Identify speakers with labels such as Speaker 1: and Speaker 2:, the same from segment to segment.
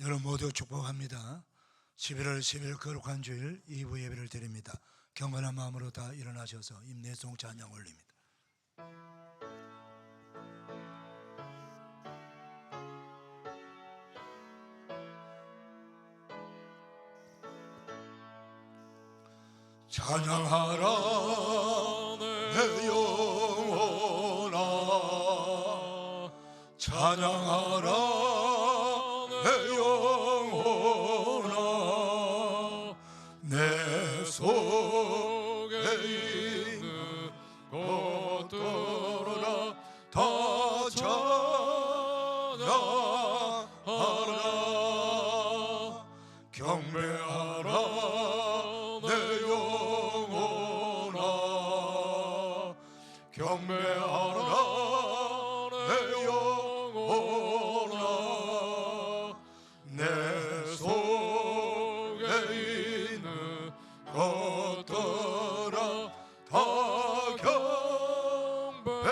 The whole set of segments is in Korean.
Speaker 1: 여러분 모두 축복합니다. 11월 10일 거룩한 주일 2부 예배를 드립니다. 경건한 마음으로 다 일어나셔서 임내송 찬양 올립니다. 찬양하라 내 영혼아, 찬양하라 내 영혼아, 내 속에 있는 것들아 다 찬양하라. 경배하라 내 영혼아, 경배하라 내 영혼아, 내 속에 있는 것들아 다 경배하라.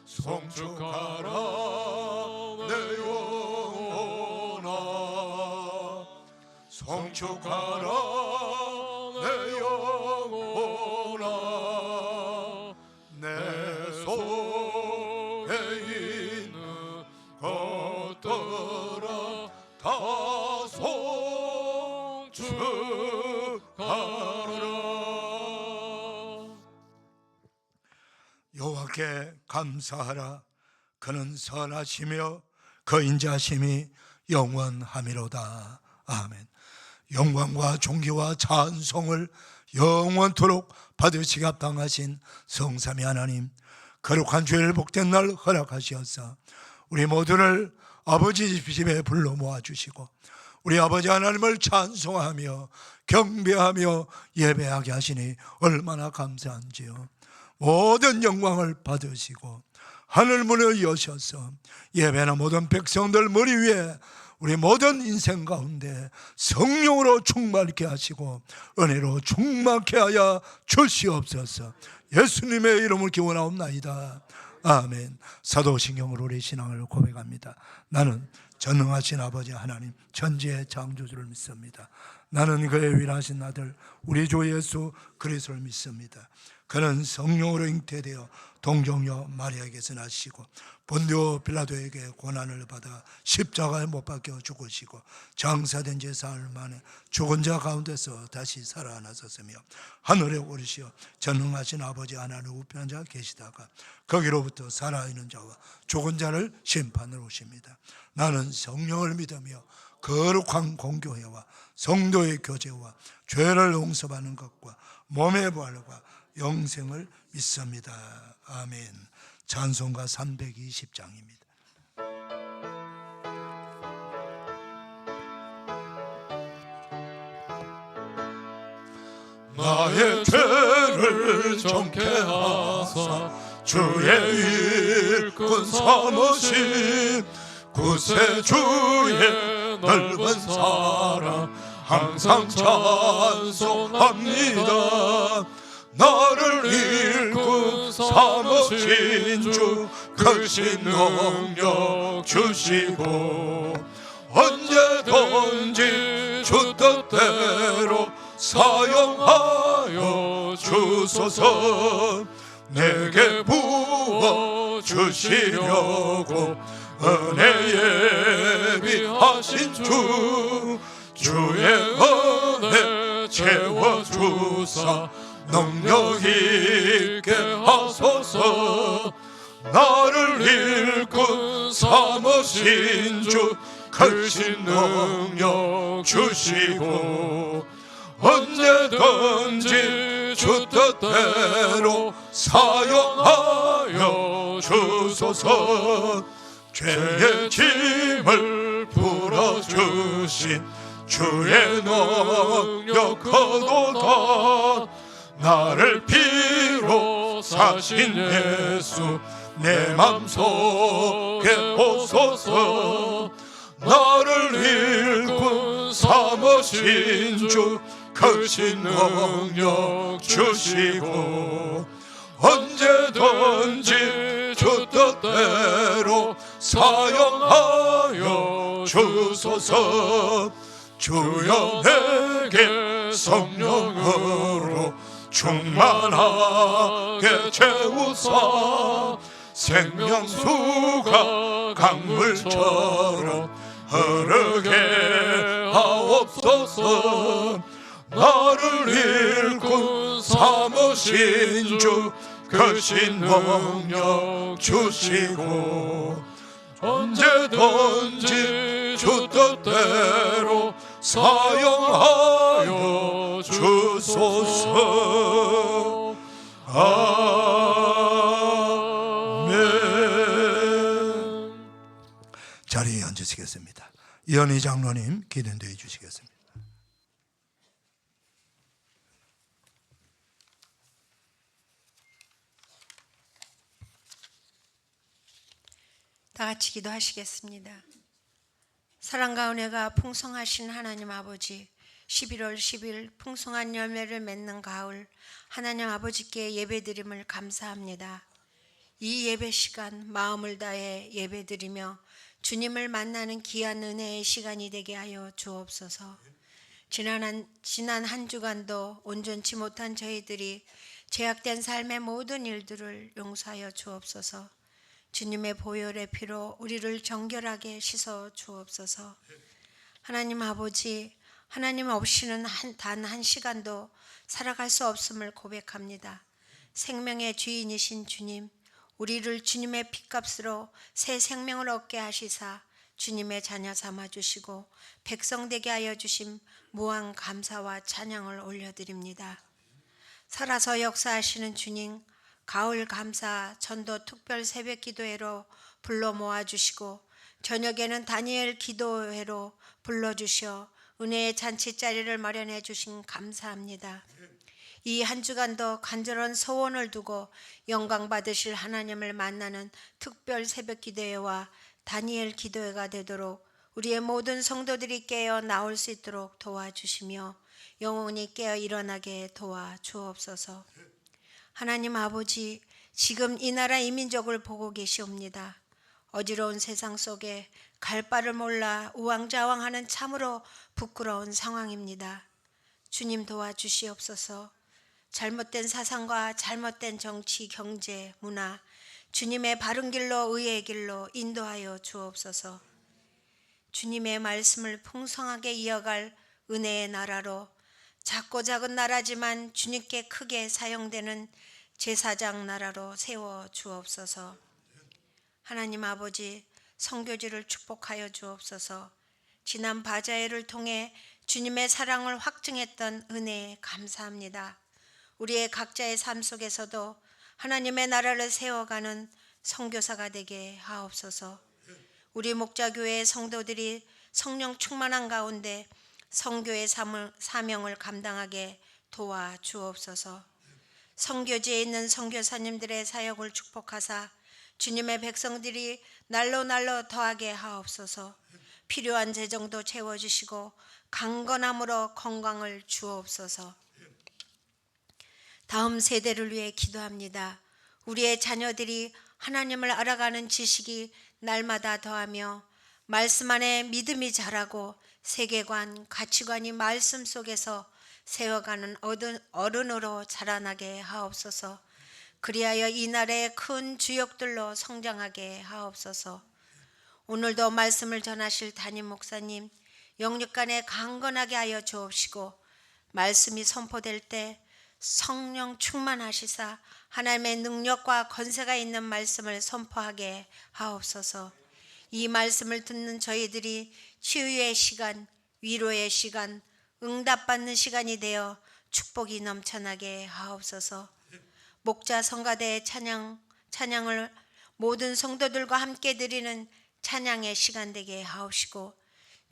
Speaker 1: 송축하라 내 영혼아, 송축하라 내 영혼아, 내 속에 있는 것들아 다 송축하라. 여호와께 감사하라. 그는 선하시며 그 인자심이 영원하미로다. 아멘. 영광과 존귀와 찬송을 영원토록 받으시기 합당하신 성삼위 하나님, 거룩한 주일 복된 날 허락하시옵사 우리 모두를 아버지 집에 불러 모아주시고 우리 아버지 하나님을 찬송하며 경배하며 예배하게 하시니 얼마나 감사한지요. 모든 영광을 받으시고 하늘 문을 여셔서 예배하는 모든 백성들 머리 위에 우리 모든 인생 가운데 성령으로 충만케 하시고 은혜로 충만케 하여 주시옵소서. 예수님의 이름을 기원하옵나이다. 아멘. 사도신경으로 우리 신앙을 고백합니다. 나는 전능하신 아버지 하나님 천지의 창조주를 믿습니다. 나는 그의 위대하신 아들 우리 주 예수 그리스도를 믿습니다. 그는 성령으로 잉태되어 동정녀 마리아에게서 나시고 본디오 빌라도에게 고난을 받아 십자가에 못 박혀 죽으시고 장사된 지 사흘 만에 죽은 자 가운데서 다시 살아나셨으며 하늘에 오르시어 전능하신 아버지 하나님 우편에 앉아 계시다가 거기로부터 살아있는 자와 죽은 자를 심판으로 오십니다. 나는 성령을 믿으며 거룩한 공교회와 성도의 교제와 죄를 용서받는 것과 몸의 부활과 영생을 믿습니다. 아멘. 찬송가 320장입니다. 나의 죄를 정케 하사 주의 일꾼 삼으신 구세주의 넓은 사랑 항상 찬송합니다. 나를 일꾼 삼으신 주 크신 능력 주시고 언제든지 주 뜻대로 사용하여 주소서. 내게 부어 주시려고 은혜 예비하신 주 주의 은혜 채워주사 능력 있게 하소서. 나를 일꾼 삼으신 주 크신 능력 주시고 언제든지 주 뜻대로 사용하여 주소서. 죄의 짐을 풀어주신 주의 능력 크도다. 나를 피로 사신 예수 내 맘속에 오소서. 나를 일꾼 삼으신 주 크신 능력 주시고 언제든지 주 뜻대로
Speaker 2: 사용하여 주소서. 주여 내게 성령으로 충만하게 채우사 생명수가 강물처럼 흐르게 하옵소서. 나를 일꾼 삼으신 주 그 신능력 주시고 언제든지 주 뜻대로 사용하여 주소서. 아멘.
Speaker 1: 자리에 앉으시겠습니다. 이현희 장로님 기도해 주시겠습니다.
Speaker 3: 다 같이 기도하시겠습니다. 사랑과 은혜가 풍성하신 하나님 아버지, 11월 10일 풍성한 열매를 맺는 가을, 하나님 아버지께 예배드림을 감사합니다. 이 예배 시간 마음을 다해 예배드리며 주님을 만나는 귀한 은혜의 시간이 되게 하여 주옵소서. 지난 한 주간도 온전치 못한 저희들이 죄악된 삶의 모든 일들을 용서하여 주옵소서. 주님의 보혈의 피로 우리를 정결하게 씻어 주옵소서. 하나님 아버지, 하나님 없이는 단 한 시간도 살아갈 수 없음을 고백합니다. 생명의 주인이신 주님, 우리를 주님의 핏값으로 새 생명을 얻게 하시사 주님의 자녀 삼아주시고 백성 되게 하여 주심 무한 감사와 찬양을 올려드립니다. 살아서 역사하시는 주님, 가을 감사 전도 특별 새벽 기도회로 불러 모아주시고 저녁에는 다니엘 기도회로 불러주셔 은혜의 잔치자리를 마련해 주신 감사합니다. 이 한 주간도 간절한 소원을 두고 영광 받으실 하나님을 만나는 특별 새벽 기도회와 다니엘 기도회가 되도록 우리의 모든 성도들이 깨어 나올 수 있도록 도와주시며 영혼이 깨어 일어나게 도와주옵소서. 하나님 아버지, 지금 이 나라 이 민족을 보고 계시옵니다. 어지러운 세상 속에 갈 바를 몰라 우왕좌왕하는 참으로 부끄러운 상황입니다. 주님 도와주시옵소서. 잘못된 사상과 잘못된 정치, 경제, 문화, 주님의 바른 길로 의의 길로 인도하여 주옵소서. 주님의 말씀을 풍성하게 이어갈 은혜의 나라로 작고 작은 나라지만 주님께 크게 사용되는 제사장 나라로 세워 주옵소서. 하나님 아버지, 선교지를 축복하여 주옵소서. 지난 바자회를 통해 주님의 사랑을 확증했던 은혜에 감사합니다. 우리의 각자의 삶 속에서도 하나님의 나라를 세워가는 선교사가 되게 하옵소서. 우리 목자교회의 성도들이 성령 충만한 가운데 선교의 사명을 감당하게 도와주옵소서. 선교지에 있는 선교사님들의 사역을 축복하사 주님의 백성들이 날로 더하게 하옵소서. 필요한 재정도 채워주시고 강건함으로 건강을 주옵소서. 다음 세대를 위해 기도합니다. 우리의 자녀들이 하나님을 알아가는 지식이 날마다 더하며 말씀 안에 믿음이 자라고 세계관, 가치관이 말씀 속에서 세워가는 어른으로 자라나게 하옵소서. 그리하여 이 나라의 큰 주역들로 성장하게 하옵소서. 오늘도 말씀을 전하실 담임 목사님 영육간에 강건하게 하여 주옵시고 말씀이 선포될 때 성령 충만하시사 하나님의 능력과 권세가 있는 말씀을 선포하게 하옵소서. 이 말씀을 듣는 저희들이 치유의 시간, 위로의 시간, 응답받는 시간이 되어 축복이 넘쳐나게 하옵소서. 목자 성가대의 찬양을 모든 성도들과 함께 드리는 찬양의 시간 되게 하옵시고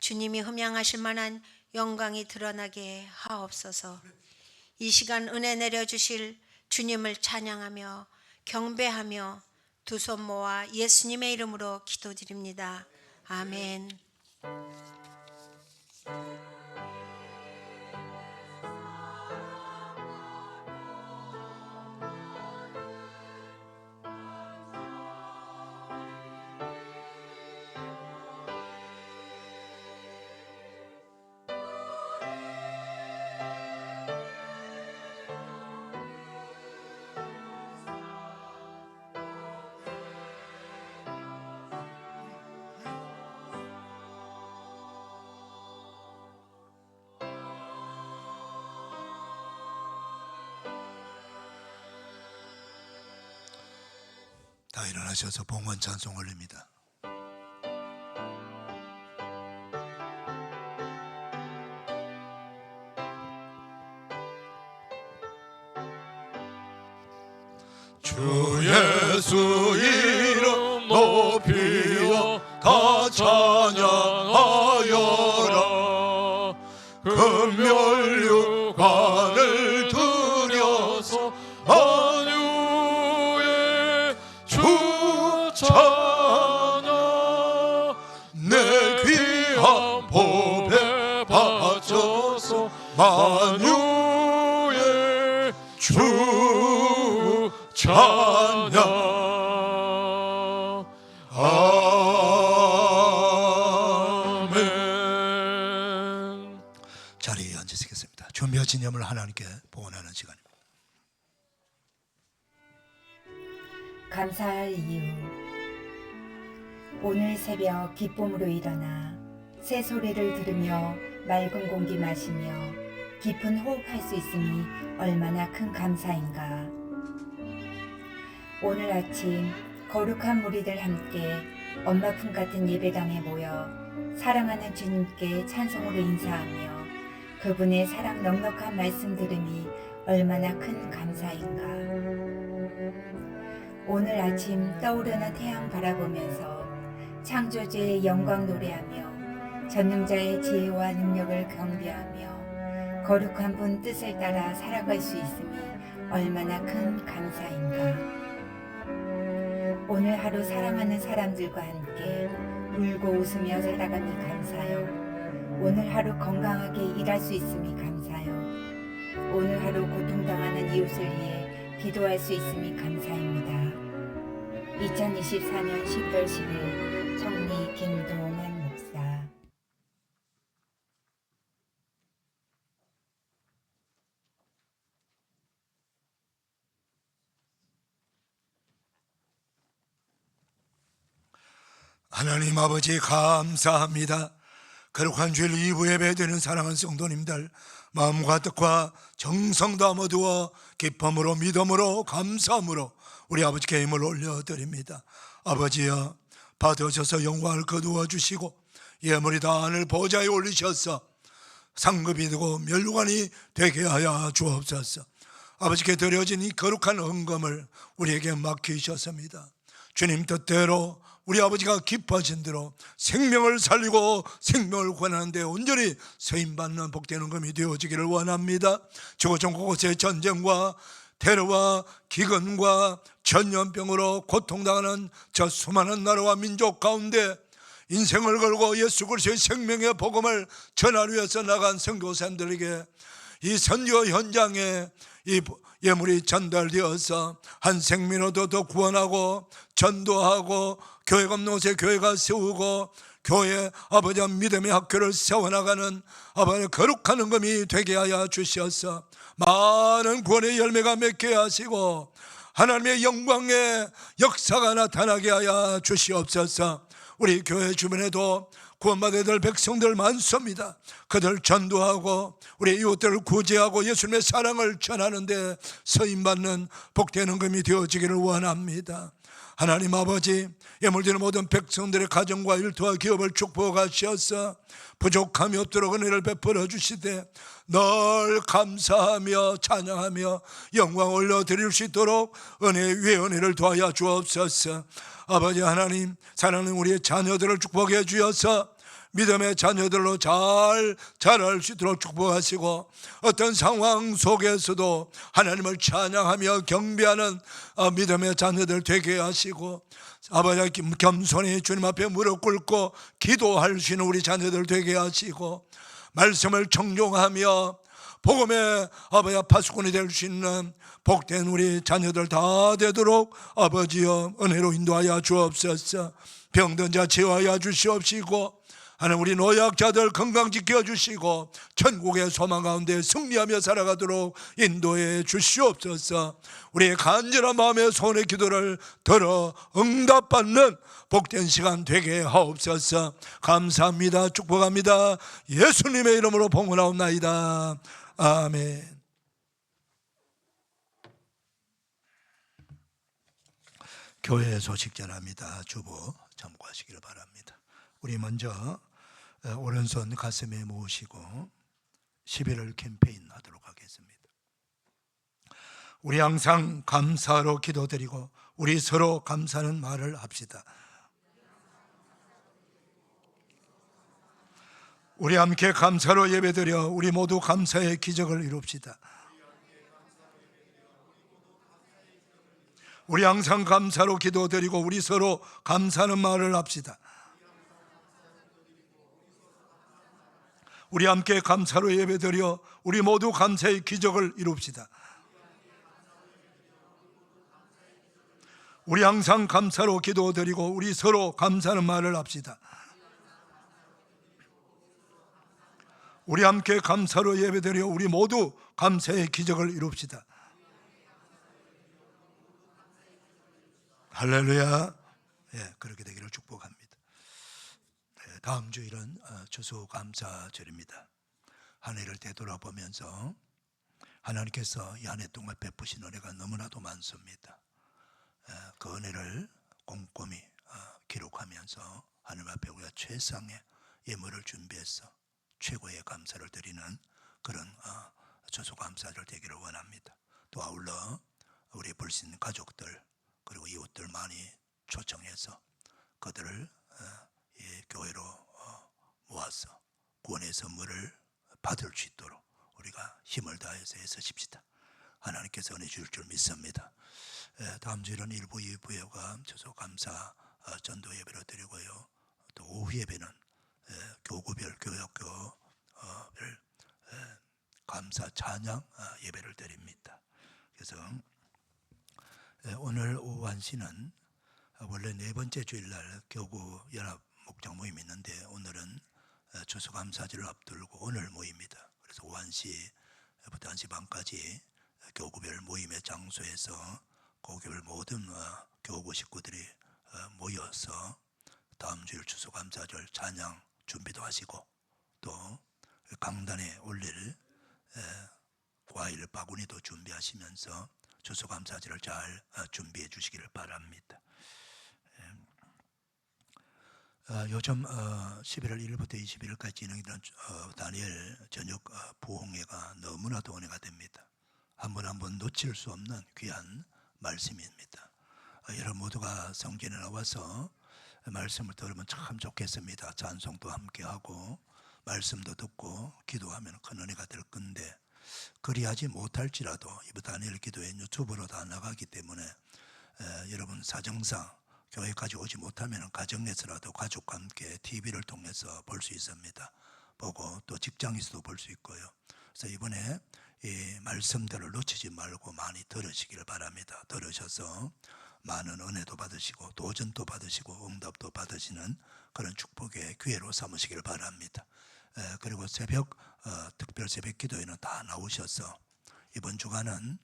Speaker 3: 주님이 흠양하실 만한 영광이 드러나게 하옵소서. 이 시간 은혜 내려주실 주님을 찬양하며 경배하며 두 손 모아 예수님의 이름으로 기도드립니다. 아멘.
Speaker 1: 다 일어나셔서 봉헌 찬송 올립니다.
Speaker 2: 주 예수 이름 높이어 다 찬양하여라. 금멸류관을 들여서 만유의 주 찬양. 내 귀한 법에 바쳐서 만유의 주 찬양. 아멘.
Speaker 1: 자리에 앉으시겠습니다. 준비하신 예물 하나님께 봉헌하는 시간입니다.
Speaker 4: 감사할 이유. 오늘 새벽 기쁨으로 일어나 새 소리를 들으며 맑은 공기 마시며 깊은 호흡할 수 있음이 얼마나 큰 감사인가. 오늘 아침 거룩한 무리들 함께 엄마 품 같은 예배당에 모여 사랑하는 주님께 찬송으로 인사하며 그분의 사랑 넉넉한 말씀 들음이 얼마나 큰 감사인가. 오늘 아침 떠오르는 태양 바라보면서 창조주의 영광 노래하며 전능자의 지혜와 능력을 경배하며 거룩한 분 뜻을 따라 살아갈 수 있음이 얼마나 큰 감사인가. 오늘 하루 사랑하는 사람들과 함께 울고 웃으며 살아가니 감사요. 오늘 하루 건강하게 일할 수 있음이 감사요. 오늘 하루 고통당하는 이웃을 위해 기도할 수 있음이 감사입니다. 2024년 11월 10일 청리 김동환 목사.
Speaker 1: 하나님 아버지 감사합니다. 거룩한 주일 2부 예배드리는 사랑하는 성도님들, 마음과 뜻과 정성 다 모두어 기쁨으로 믿음으로 감사함으로 우리 아버지께 힘을 올려드립니다. 아버지여, 받으셔서 영광을 거두어 주시고 예물이 다 하늘 보좌에 올리셔서 상급이 되고 멸류관이 되게 하여 주옵소서. 아버지께 드려진 이 거룩한 헌금을 우리에게 맡기셨습니다. 주님 뜻대로 우리 아버지가 기뻐하신 대로 생명을 살리고 생명을 구하는 데 온전히 쓰임받는 복된 헌금이 되어지기를 원합니다. 지구촌 곳곳의 전쟁과 테러와 기근과 전염병으로 고통당하는 저 수많은 나라와 민족 가운데 인생을 걸고 예수 그리스도의 생명의 복음을 전하기 위해서 나간 선교사님들에게 이 선교 현장에 이 예물이 전달되어서 한 생명으로도 더 구원하고 전도하고 교회 없는 곳에 교회가 세우고 교회 아버지와 믿음의 학교를 세워나가는 아버지의 거룩한 헌금이 되게 하여 주셔서 많은 구원의 열매가 맺게 하시고 하나님의 영광의 역사가 나타나게 하여 주시옵소서. 우리 교회 주변에도 구원받아야 될 백성들 많습니다. 그들 전도하고 우리 이웃들을 구제하고 예수님의 사랑을 전하는데 서임받는 복된 헌금이 되어지기를 원합니다. 하나님 아버지, 예물드리는 모든 백성들의 가정과 일터와 기업을 축복하셔서 부족함이 없도록 은혜를 베풀어 주시되 늘 감사하며 찬양하며 영광 올려드릴 수 있도록 은혜 위에 은혜를 더하여 주옵소서. 아버지 하나님, 사랑하는 우리의 자녀들을 축복해 주셔서 믿음의 자녀들로 잘 자랄 수 있도록 축복하시고 어떤 상황 속에서도 하나님을 찬양하며 경배하는 믿음의 자녀들 되게 하시고 아버지 겸손히 주님 앞에 무릎 꿇고 기도할 수 있는 우리 자녀들 되게 하시고 말씀을 청종하며 복음의 아버지 파수꾼이 될 수 있는 복된 우리 자녀들 다 되도록 아버지여 은혜로 인도하여 주옵소서. 병든 자 치유하여 주시옵시고 하나님 우리 노약자들 건강 지켜주시고 천국의 소망 가운데 승리하며 살아가도록 인도해 주시옵소서. 우리의 간절한 마음의 소원의 기도를 들어 응답받는 복된 시간 되게 하옵소서. 감사합니다. 축복합니다. 예수님의 이름으로 봉헌하옵나이다. 아멘. 교회 소식 전합니다. 주보 참고하시기를 바랍니다. 우리 먼저 오른손 가슴에 모으시고 11월 캠페인 하도록 하겠습니다. 우리 항상 감사로 기도드리고 우리 서로 감사하는 말을 합시다. 우리 함께 감사로 예배드려 우리 모두 감사의 기적을 이룹시다. 우리 항상 감사로 기도드리고 우리 서로 감사하는 말을 합시다. 우리 함께 감사로 예배드려 우리 모두 감사의 기적을 이룹시다. 우리 항상 감사로 기도드리고 우리 서로 감사하는 말을 합시다. 우리 함께 감사로 예배드려 우리 모두 감사의 기적을 이룹시다. 할렐루야. 예, 그렇게 되기를 축복합니다. 다음 주일은 추수감사절입니다. 한 해를 되돌아보면서 하나님께서 이 한 해 동안 베푸신 은혜가 너무나도 많습니다. 그 은혜를 꼼꼼히 기록하면서 하나님 앞에 우리가 최상의 예물을 준비해서 최고의 감사를 드리는 그런 추수감사절 되기를 원합니다. 또 아울러 우리 불신 가족들 그리고 이웃들 많이 초청해서 그들을 이 교회로 모아서 구원의 선물을 받을 수 있도록 우리가 힘을 다해서 애쓰십시다. 하나님께서 은혜 주실 줄 믿습니다. 다음 주일은 1부, 2부 예가 추수감사 전도 예배를 드리고요. 또 오후 예배는 교구별 교역교별 감사 찬양 예배를 드립니다. 그래서 오늘 오후 1시는 원래 네 번째 주일날 교구 연합 목장 모임이 있는데 오늘은 추수감사절을 앞두고 오늘 모입니다. 그래서 오후 1시부터 1시 반까지 교구별 모임의 장소에서 교구별 모든 교구 식구들이 모여서 다음 주일 추수감사절 찬양 준비도 하시고 또 강단에 올릴 과일 바구니도 준비하시면서 추수감사절을 잘 준비해 주시기를 바랍니다. 요즘 11월 1일부터 20일까지 진행되는 다니엘 저녁 부흥회가 너무나도 은혜가 됩니다. 한 번 한 번 놓칠 수 없는 귀한 말씀입니다. 여러분 모두가 성전에 나와서 말씀을 들으면 참 좋겠습니다. 찬송도 함께하고 말씀도 듣고 기도하면 큰 은혜가 될 건데 그리하지 못할지라도 이번 다니엘 기도회 유튜브로 다 나가기 때문에 여러분 사정상 교회까지 오지 못하면 가정에서라도 가족과 함께 TV를 통해서 볼 수 있습니다. 보고 또 직장에서도 볼 수 있고요. 그래서 이번에 이 말씀들을 놓치지 말고 많이 들으시기를 바랍니다. 들으셔서 많은 은혜도 받으시고 도전도 받으시고 응답도 받으시는 그런 축복의 기회로 삼으시기를 바랍니다. 그리고 특별 새벽 기도에는 다 나오셔서 이번 주간은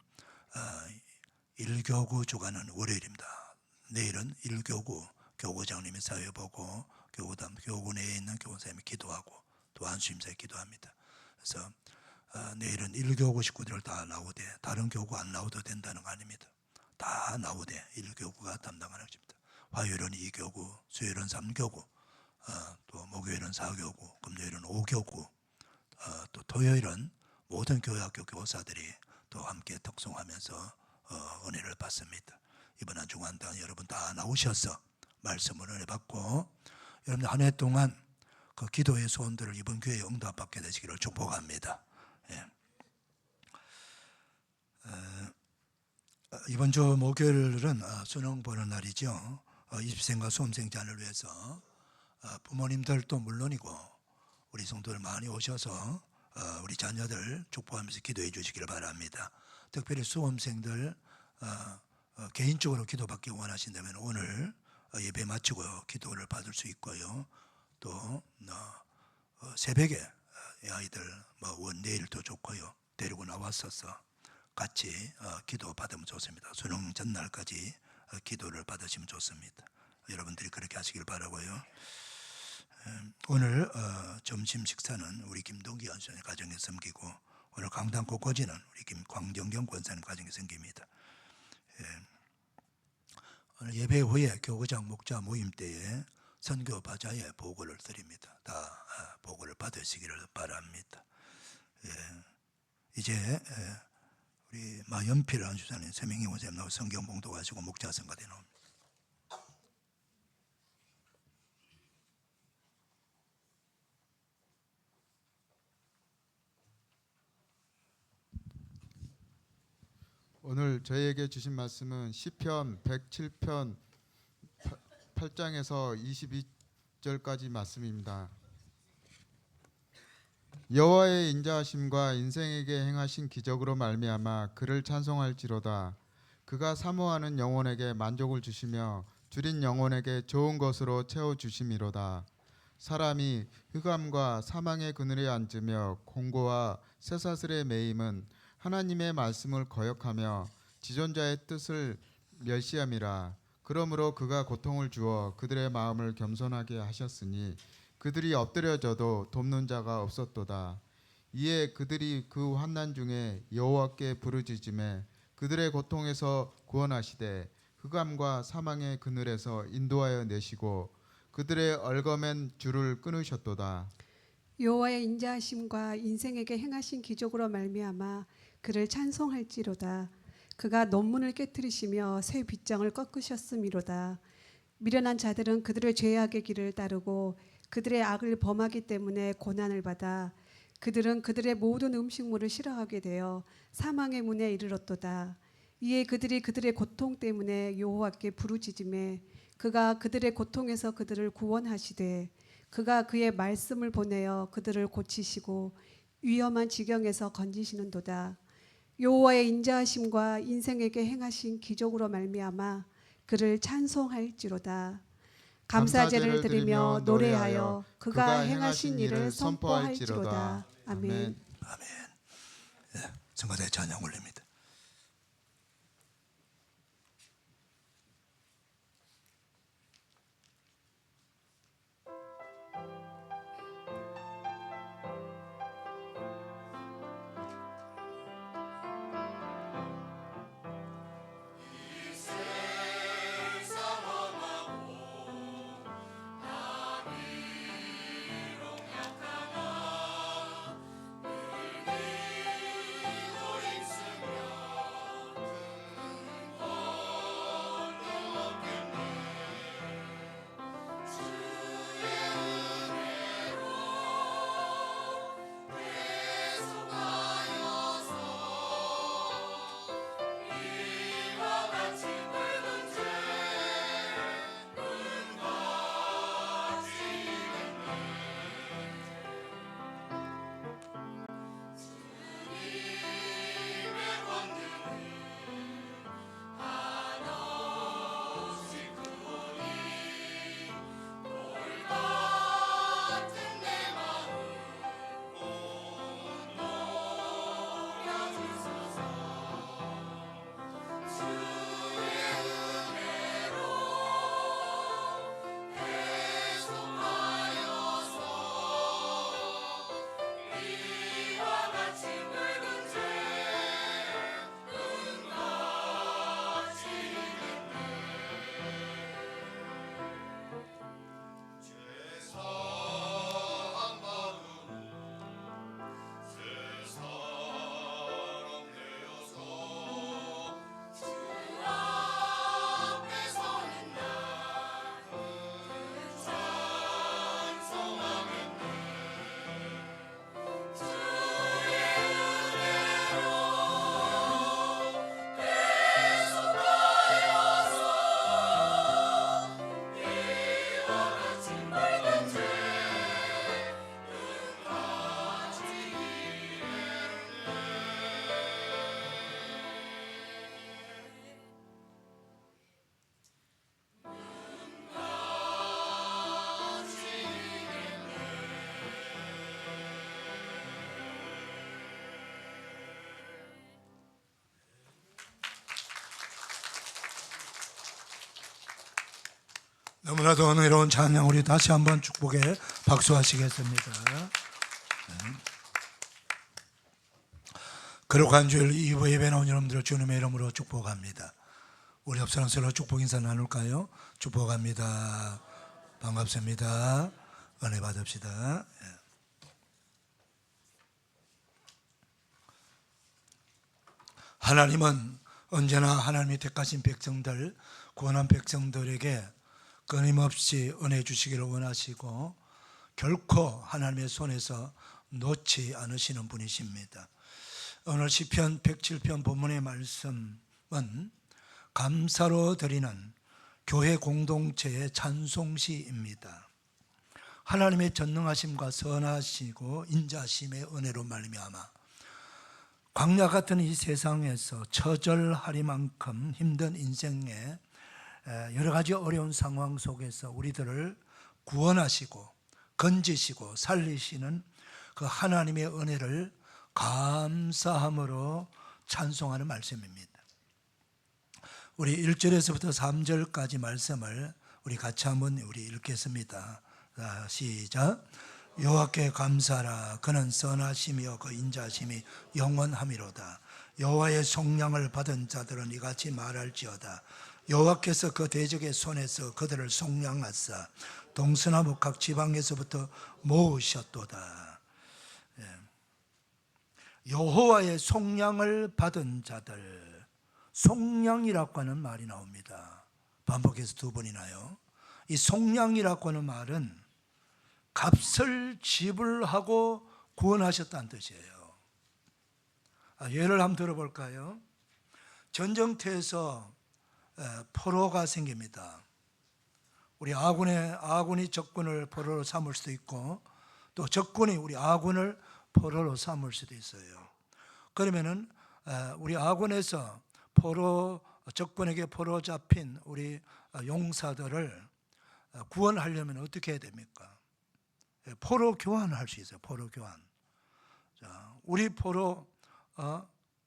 Speaker 1: 1교구 주간은 월요일입니다. 내일은 1교구 교구장님이 사회 보고 교구 내에 있는 교구사님이 기도하고 또 안수임사에 기도합니다. 그래서 내일은 1교구 식구들 다 나오되 다른 교구 안 나오도 된다는 거 아닙니다. 다 나오되 1교구가 담당하는 것입니다. 화요일은 2교구, 수요일은 3교구, 또 목요일은 4교구, 금요일은 5교구, 또 토요일은 모든 교회학교 교사들이 또 함께 특송하면서 은혜를 받습니다. 이번 한 주간당 여러분 다 나오셔서 말씀을 은혜 받고 여러분 한 해 동안 그 기도의 소원들을 이번 교회에 응답받게 되시기를 축복합니다. 예. 이번 주 목요일은 수능 보는 날이죠. 입시생과 수험생 자녀를 위해서 부모님들도 물론이고 우리 성도들 많이 오셔서 우리 자녀들 축복하면서 기도해 주시기를 바랍니다. 특별히 수험생들 개인적으로 기도받기 원하신다면 오늘 예배 마치고 기도를 받을 수 있고요. 또 새벽에 아이들 내일도 좋고요. 데리고 나왔어서 같이 기도 받으면 좋습니다. 수능 전날까지 기도를 받으시면 좋습니다. 여러분들이 그렇게 하시길 바라고요. 오늘 점심 식사는 우리 김동기 연수님 가정에 섬기고 오늘 강단 꽃꽂이는 우리 김광정경 권사님 가정에 섬깁니다. 오늘 예배 후에 교구장 목자 모임 때에 선교 바자에 보고를 드립니다. 다 보고를 받으시기를 바랍니다. 예, 이제 우리 마연필 안주사님, 세명이 원장님 나와 성경 봉독 하시고 목자 선가대 나옵니다.
Speaker 5: 오늘 저희에게 주신 말씀은 시편 107편 8장에서 22절까지 말씀입니다. 여호와의 인자하심과 인생에게 행하신 기적으로 말미암아 그를 찬송할지로다. 그가 사모하는 영혼에게 만족을 주시며 줄인 영혼에게 좋은 것으로 채워 주심이로다. 사람이 흑암과 사망의 그늘에 앉으며 공고와 쇠사슬에 매임은 하나님의 말씀을 거역하며 지존자의 뜻을 멸시함이라. 그러므로 그가 고통을 주어 그들의 마음을 겸손하게 하셨으니 그들이 엎드려져도 돕는 자가 없었도다. 이에 그들이 그 환난 중에 여호와께 부르짖음에 그들의 고통에서 구원하시되 흑암과 사망의 그늘에서 인도하여 내시고 그들의 얼거맨 줄을 끊으셨도다.
Speaker 6: 여호와의 인자하심과 인생에게 행하신 기적으로 말미암아 그를 찬송할지로다. 그가 논문을 깨뜨리시며 새 빗장을 꺾으셨음이로다. 미련한 자들은 그들의 죄악의 길을 따르고 그들의 악을 범하기 때문에 고난을 받아 그들은 그들의 모든 음식물을 싫어하게 되어 사망의 문에 이르렀도다. 이에 그들이 그들의 고통 때문에 여호와께 부르짖음에 그가 그들의 고통에서 그들을 구원하시되 그가 그의 말씀을 보내어 그들을 고치시고 위험한 지경에서 건지시는도다. 여호와의 인자하심과 인생에게 행하신 기적으로 말미암아 그를 찬송할지로다. 감사제를 드리며 노래하여 그가 행하신 일을 선포할지로다. 아멘.
Speaker 1: 아멘. 예, 성가대 찬양 올립니다. 너무나도 은혜로운 찬양 우리 다시 한번 축복에 박수하시겠습니다. 거룩한 주일 2부 예배 나온 여러분들을 주님의 이름으로 축복합니다. 우리 옆 사람 서로 축복 인사 나눌까요? 축복합니다. 반갑습니다. 은혜 받읍시다. 예. 하나님은 언제나 하나님이 택하신 백성들, 구원한 백성들에게 끊임없이 은혜 주시기를 원하시고 결코 하나님의 손에서 놓지 않으시는 분이십니다. 오늘 시편 107편 본문의 말씀은 감사로 드리는 교회 공동체의 찬송시입니다. 하나님의 전능하심과 선하시고 인자하심의 은혜로 말미암아 광야 같은 이 세상에서 처절하리만큼 힘든 인생의 여러 가지 어려운 상황 속에서 우리들을 구원하시고 건지시고 살리시는 그 하나님의 은혜를 감사함으로 찬송하는 말씀입니다. 우리 1절에서부터 3절까지 말씀을 우리 같이 한번 우리 읽겠습니다. 시작. 여호와께 감사하라. 그는 선하시며 그 인자심이 영원함이로다. 여호와의 속량을 받은 자들은 이같이 말할지어다. 여호와께서 그 대적의 손에서 그들을 속량하사 동서남북 각 지방에서부터 모으셨도다. 여호와의 속량을 받은 자들, 속량이라고 하는 말이 나옵니다. 반복해서 두 번이나요. 이 속량이라고 하는 말은 값을 지불하고 구원하셨다는 뜻이에요. 예를 한번 들어볼까요? 전쟁터에서 포로가 생깁니다. 우리 아군이 적군을 포로로 삼을 수도 있고 또 적군이 우리 아군을 포로로 삼을 수도 있어요. 그러면은 우리 아군에서 적군에게 포로 잡힌 우리 용사들을 구원하려면 어떻게 해야 됩니까? 포로 교환할 수 있어요. 포로 교환. 자, 우리 포로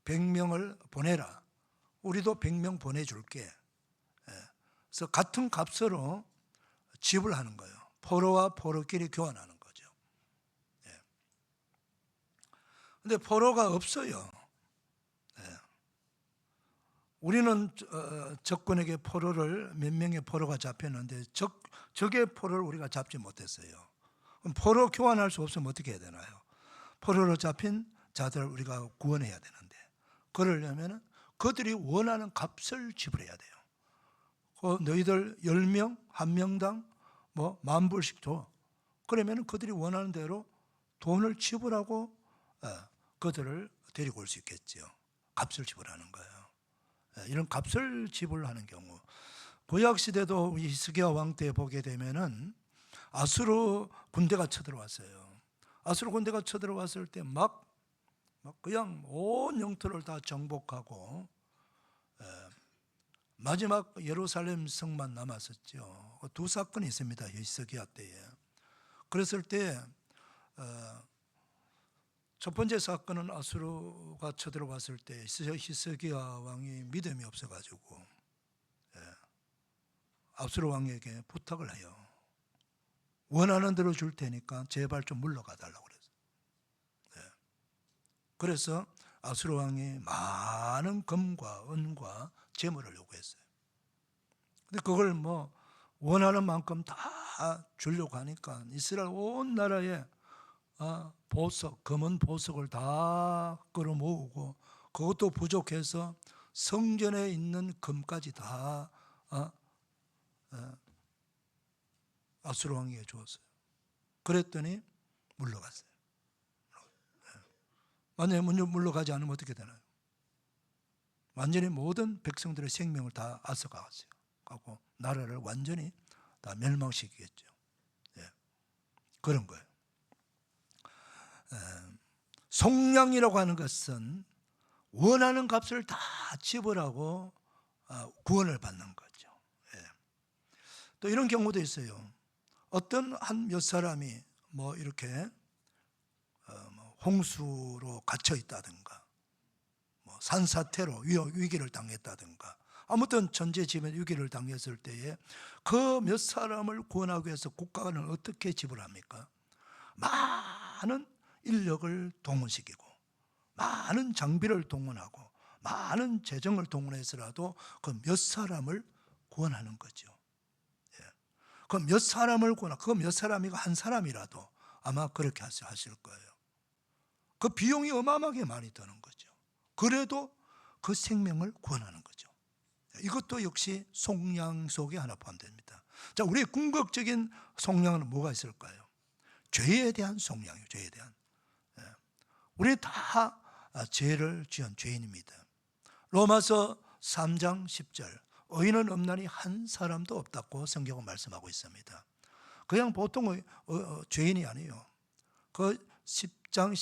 Speaker 1: 100명을 보내라. 우리도 100명 보내줄게. 그래서 같은 값으로 지불하는 거예요. 포로와 포로끼리 교환하는 거죠. 그런데 포로가 없어요. 우리는 적군에게 몇 명의 포로가 잡혔는데 적의 포로를 우리가 잡지 못했어요. 그럼 포로 교환할 수 없으면 어떻게 해야 되나요? 포로로 잡힌 자들을 우리가 구원해야 되는데 그러려면 그들이 원하는 값을 지불해야 돼요. 너희들 10명, 한 명당 뭐 10,000불씩 줘. 그러면 그들이 원하는 대로 돈을 지불하고 그들을 데리고 올 수 있겠죠. 값을 지불하는 거예요. 이런 값을 지불하는 경우 구약 시대도 히스기야 왕 때 보게 되면은 아수르 군대가 쳐들어왔어요. 아수르 군대가 쳐들어왔을 때 막 그냥 온 영토를 다 정복하고 마지막 예루살렘 성만 남았었죠. 두 사건이 있습니다. 히스기야 때에. 그랬을 때 첫 번째 사건은 아수르가 쳐들어왔을 때 히스기야 왕이 믿음이 없어가지고 아수르 왕에게 부탁을 해요. 원하는 대로 줄 테니까 제발 좀 물러가 달라고 그랬어요. 그래서 아수르 왕이 많은 금과 은과 재물을 요구했어요. 근데 그걸 뭐 원하는 만큼 다 주려고 하니까 이스라엘 온 나라에 보석, 검은 보석을 다 끌어모으고 그것도 부족해서 성전에 있는 금까지 다 아수르 왕에게 주었어요. 그랬더니 물러갔어요. 만약에 물러가지 않으면 어떻게 되나요? 완전히 모든 백성들의 생명을 다 앗아가갔어요. 가고 나라를 완전히 다 멸망시키겠죠. 그런 거예요. 속량이라고 하는 것은 원하는 값을 다 지불하고 구원을 받는 거죠. 또 이런 경우도 있어요. 어떤 한 몇 사람이 뭐 이렇게 홍수로 갇혀 있다든가 뭐 산사태로 위기를 당했다든가 아무튼 천재지변 위기를 당했을 때에 그 몇 사람을 구원하기 위해서 국가는 어떻게 지불합니까? 많은 인력을 동원시키고 많은 장비를 동원하고 많은 재정을 동원해서라도 그 몇 사람을 구원하는 거죠. 그 몇 사람을 구원, 그 몇 사람이고 한 사람이라도 아마 그렇게 하실 거예요. 그 비용이 어마어마하게 많이 드는 거죠. 그래도 그 생명을 구원하는 거죠. 이것도 역시 속량 속에 하나 포함됩니다. 자, 우리의 궁극적인 속량은 뭐가 있을까요? 죄에 대한 속량이에요. 죄에 대한. 우리 다 죄를 지은 죄인입니다. 로마서 3장 10절 의인은 없나니 한 사람도 없다고 성경은 말씀하고 있습니다. 그냥 보통의 죄인이 아니에요. 그 3장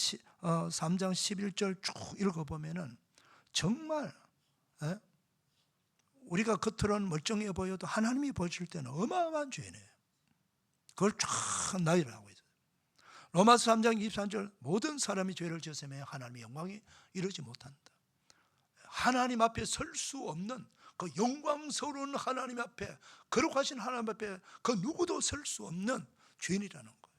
Speaker 1: 11절 쭉 읽어보면은 정말 우리가 겉으로는 멀쩡해 보여도 하나님이 보실 때는 어마어마한 죄인이에요. 그걸 쫙 나열을 하고 있어요. 로마서 3장 23절 모든 사람이 죄를 지었으며 하나님의 영광이 이르지 못한다. 하나님 앞에 설 수 없는 그 영광스러운 하나님 앞에, 거룩하신 하나님 앞에 그 누구도 설 수 없는 죄인이라는 거예요.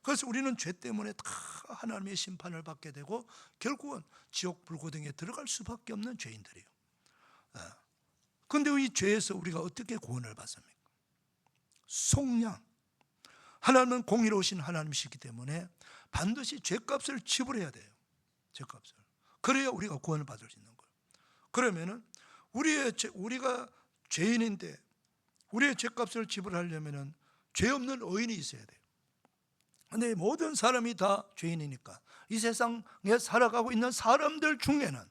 Speaker 1: 그래서 우리는 죄 때문에 다 하나님의 심판을 받게 되고 결국은 지옥 불고등에 들어갈 수밖에 없는 죄인들이에요. 그런데 이 죄에서 우리가 어떻게 구원을 받습니까? 속량. 하나님은 공의로우신 하나님이시기 때문에 반드시 죄값을 지불해야 돼요. 죄값을. 그래야 우리가 구원을 받을 수 있는 거예요. 그러면은 우리가 죄인인데 우리의 죄값을 지불하려면은 죄 없는 의인이 있어야 돼요. 그런데 모든 사람이 다 죄인이니까 이 세상에 살아가고 있는 사람들 중에는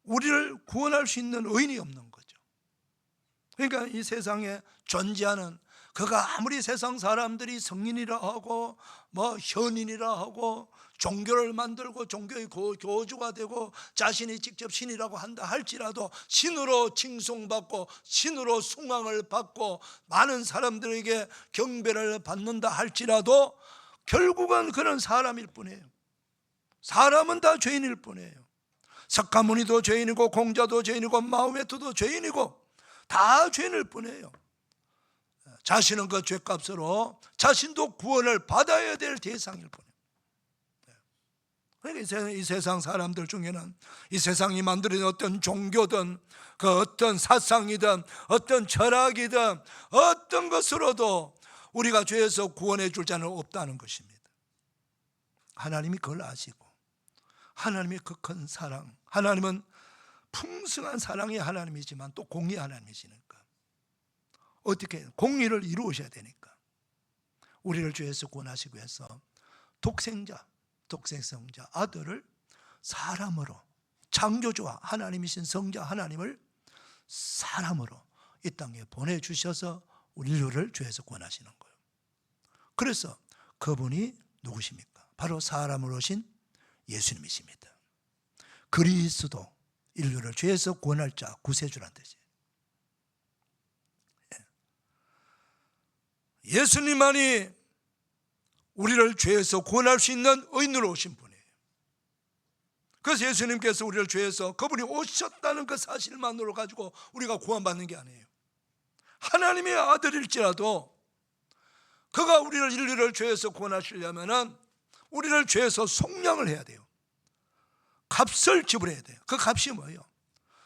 Speaker 1: 우리를 구원할 수 있는 의인이 없는 거죠. 그러니까 이 세상에 존재하는, 그가 아무리 세상 사람들이 성인이라 하고 뭐 현인이라 하고 종교를 만들고 종교의 교주가 되고 자신이 직접 신이라고 한다 할지라도 신으로 칭송받고 신으로 숭앙을 받고 많은 사람들에게 경배를 받는다 할지라도 결국은 그는 사람일 뿐이에요. 사람은 다 죄인일 뿐이에요. 석가모니도 죄인이고 공자도 죄인이고 마호메트도 죄인이고 다 죄인일 뿐이에요. 자신은 그 죄값으로 자신도 구원을 받아야 될 대상일 뿐이에요. 그러니까 이 세상 사람들 중에는 이 세상이 만들어진 어떤 종교든 그 어떤 사상이든 어떤 철학이든 어떤 것으로도 우리가 죄에서 구원해 줄 자는 없다는 것입니다. 하나님이 그걸 아시고 하나님의 그 큰 사랑, 하나님은 풍성한 사랑의 하나님이지만 또 공의의 하나님이시니까 어떻게 공의를 이루셔야 되니까 우리를 죄에서 구원하시기 위해서 독생성자 아들을 사람으로, 창조주와 하나님이신 성자 하나님을 사람으로 이 땅에 보내주셔서 인류를 죄에서 구원하시는 거예요. 그래서 그분이 누구십니까? 바로 사람으로 오신 예수님이십니다. 그리스도, 인류를 죄에서 구원할 자, 구세주란 뜻이에요. 예수님만이 우리를 죄에서 구원할 수 있는 의인으로 오신 분이에요. 그래서 예수님께서 우리를 죄에서 그분이 오셨다는 그 사실만으로 가지고 우리가 구원받는 게 아니에요. 하나님의 아들일지라도 그가 우리를 인류를 죄에서 구원하시려면 우리를 죄에서 속량을 해야 돼요. 값을 지불해야 돼요. 그 값이 뭐예요?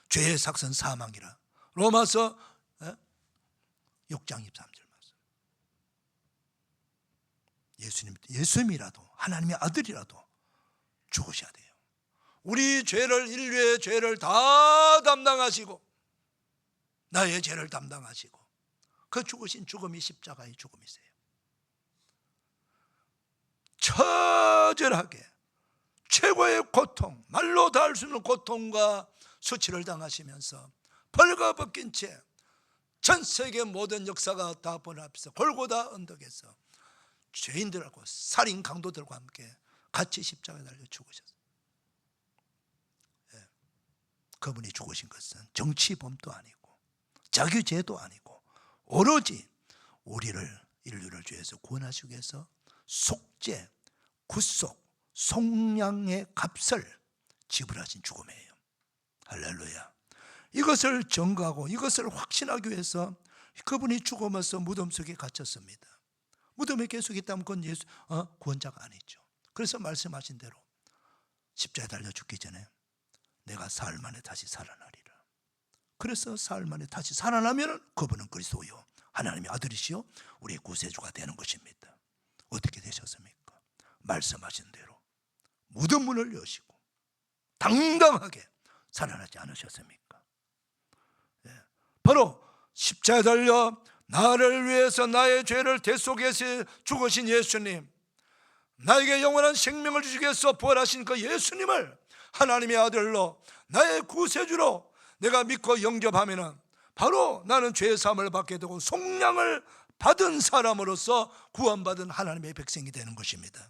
Speaker 1: 죄의 삭은 사망이라. 로마서 6장 23절 말씀. 예수님이라도 하나님의 아들이라도 죽으셔야 돼요. 우리 죄를, 인류의 죄를 다 담당하시고 나의 죄를 담당하시고 그 죽으신 죽음이 십자가의 죽음이세요. 처절하게 최고의 고통, 말로 다 할 수 없는 고통과 수치를 당하시면서 벌거벗긴 채 전 세계 모든 역사가 다 번합해서 골고다 언덕에서 죄인들하고 살인 강도들과 함께 같이 십자가에 달려 죽으셨어요. 그분이 죽으신 것은 정치범도 아니고 자기 죄도 아니고 오로지 우리를, 인류를 죄에서 구원하시기 위해서 속죄, 구속, 속량의 값을 지불하신 죽음이에요. 할렐루야. 이것을 증거하고 이것을 확신하기 위해서 그분이 죽으면서 무덤 속에 갇혔습니다. 무덤에 계속 있다면 그건 구원자가 아니죠. 그래서 말씀하신 대로 십자가에 달려 죽기 전에 내가 사흘 만에 다시 살아나리라. 그래서 사흘 만에 다시 살아나면 그분은 그리스도요 하나님의 아들이시요 우리의 구세주가 되는 것입니다. 어떻게 되셨습니까? 말씀하신 대로 무덤 문을 여시고 당당하게 살아나지 않으셨습니까? 바로 십자가에 달려 나를 위해서 나의 죄를 대속해서 죽으신 예수님, 나에게 영원한 생명을 주시기 위해서 부활하신 그 예수님을 하나님의 아들로 나의 구세주로 내가 믿고 영접하면 바로 나는 죄의 사함을 받게 되고 속량을 받은 사람으로서 구원받은 하나님의 백성이 되는 것입니다.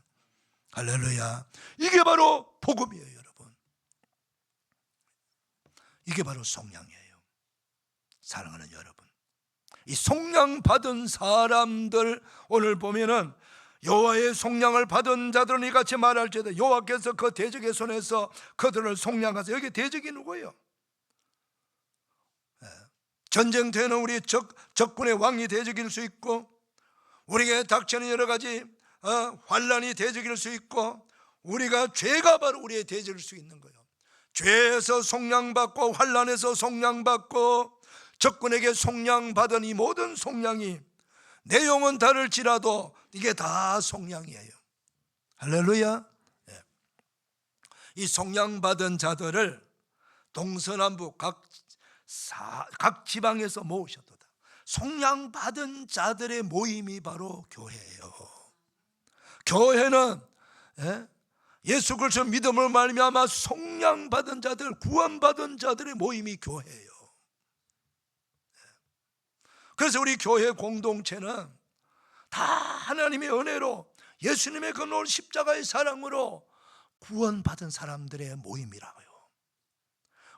Speaker 1: 할렐루야. 이게 바로 복음이에요, 여러분. 이게 바로 속량이에요. 사랑하는 여러분, 이 속량 받은 사람들 오늘 보면은 여호와의 속량을 받은 자들은 이같이 말할지어다 여호와께서 그 대적의 손에서 그들을 속량하사. 여기 대적이 누구예요? 전쟁터에는 우리 적군의 왕이 대적일 수 있고, 우리에게 닥치는 여러 가지 환란이 대적일 수 있고, 우리가 죄가 바로 우리의 대적일 수 있는 거예요. 죄에서 속량받고 환란에서 속량받고 적군에게 속량받은 이 모든 속량이 내용은 다를지라도 이게 다 속량이에요. 할렐루야. 이 속량받은 자들을 동서남북 각 지방에서 모으셨도다. 속량받은 자들의 모임이 바로 교회예요. 교회는 예수 그리스도 믿음을 말미암아 속량받은 자들, 구원받은 자들의 모임이 교회예요. 그래서 우리 교회 공동체는 다 하나님의 은혜로 예수님의 그 놀 십자가의 사랑으로 구원받은 사람들의 모임이라고요.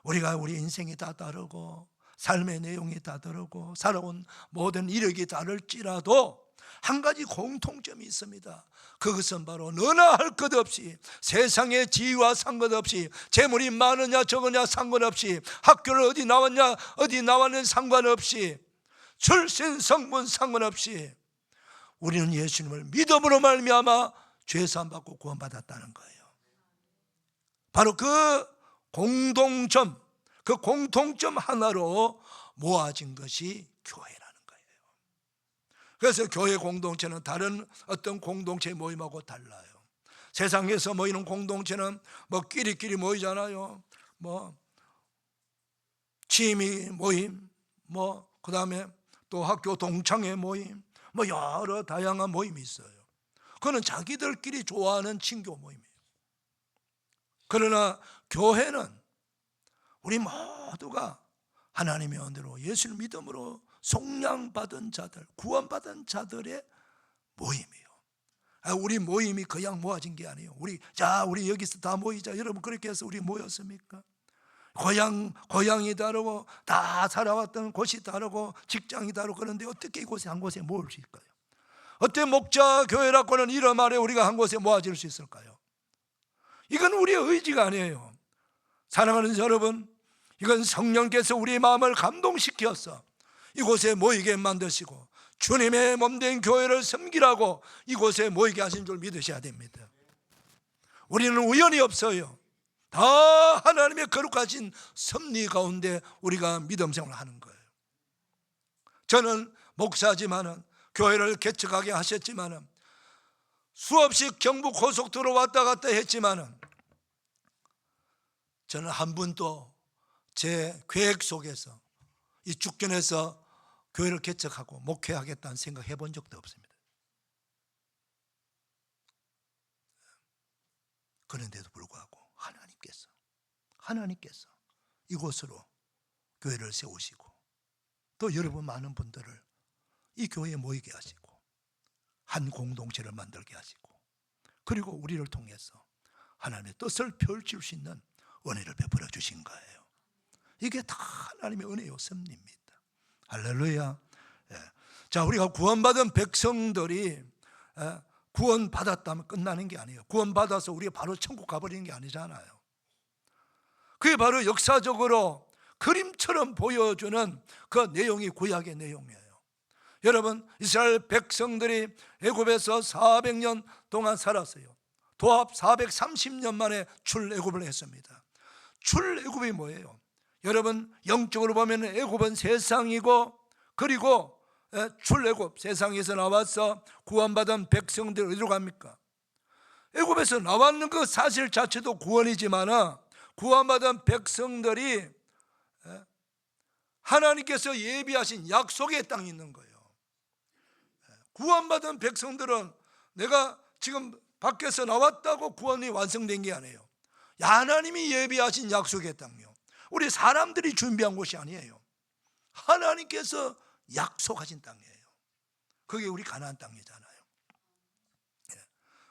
Speaker 1: 우리가 우리 인생이 다 다르고 삶의 내용이 다 다르고 살아온 모든 이력이 다를지라도 한 가지 공통점이 있습니다. 그것은 바로 너나 할 것 없이, 세상의 지위와 상관없이, 재물이 많으냐 적으냐 상관없이, 학교를 어디 나왔냐 어디 나왔는 상관없이, 출신 성분 상관없이 우리는 예수님을 믿음으로 말미암아 죄사함 받고 구원받았다는 거예요. 바로 그 공통점 하나로 모아진 것이 교회라는 거예요. 그래서 교회 공동체는 다른 어떤 공동체 모임하고 달라요. 세상에서 모이는 공동체는 뭐 끼리끼리 모이잖아요. 뭐 취미 모임, 뭐 그 다음에 또 학교 동창회 모임, 뭐 여러 다양한 모임이 있어요. 그거는 자기들끼리 좋아하는 친교 모임이에요. 그러나 교회는 우리 모두가 하나님의 은혜로 예수를 믿음으로 속량받은 자들, 구원받은 자들의 모임이에요. 우리 모임이 그냥 모아진 게 아니에요. 우리 여기서 다 모이자. 여러분 그렇게 해서 우리 모였습니까? 고향이 다르고 다 살아왔던 곳이 다르고 직장이 다르고 그런데 어떻게 이곳에 한 곳에 모을 수 있을까요? 어떻게 목자 교회라고는 이름 아래 우리가 한 곳에 모아질 수 있을까요? 이건 우리의 의지가 아니에요. 사랑하는 여러분, 이건 성령께서 우리의 마음을 감동시켜서 이곳에 모이게 만드시고 주님의 몸된 교회를 섬기라고 이곳에 모이게 하신 줄 믿으셔야 됩니다. 우리는 우연이 없어요. 다 하나님의 거룩하신 섭리 가운데 우리가 믿음 생활을 하는 거예요. 저는 목사지만은 교회를 개척하게 하셨지만은 수없이 경북 고속도로 왔다 갔다 했지만은 저는 한 번도 제 계획 속에서 이 주권에서 교회를 개척하고 목회하겠다는 생각 해본 적도 없습니다. 그런데도 불구하고 하나님께서 이곳으로 교회를 세우시고 또 여러분 많은 분들을 이 교회에 모이게 하시고 한 공동체를 만들게 하시고 그리고 우리를 통해서 하나님의 뜻을 펼칠 수 있는 은혜를 베풀어 주신 거예요. 이게 다 하나님의 은혜요 섭리입니다. 할렐루야. 자, 우리가 구원받은 백성들이 구원받았다면 끝나는 게 아니에요. 구원받아서 우리가 바로 천국 가버리는 게 아니잖아요. 그게 바로 역사적으로 그림처럼 보여주는 그 내용이 구약의 내용이에요. 여러분, 이스라엘 백성들이 애굽에서 400년 동안 살았어요. 도합 430년 만에 출애굽을 했습니다. 출애굽이 뭐예요? 여러분 영적으로 보면 애굽은 세상이고, 그리고 출애굽, 세상에서 나와서 구원받은 백성들 어디로 갑니까? 애굽에서 나왔는 그 사실 자체도 구원이지만 구원받은 백성들이 하나님께서 예비하신 약속의 땅이 있는 거예요. 구원받은 백성들은 내가 지금 밖에서 나왔다고 구원이 완성된 게 아니에요. 하나님이 예비하신 약속의 땅이요, 우리 사람들이 준비한 곳이 아니에요. 하나님께서 약속하신 땅이에요. 그게 우리 가나안 땅이잖아요.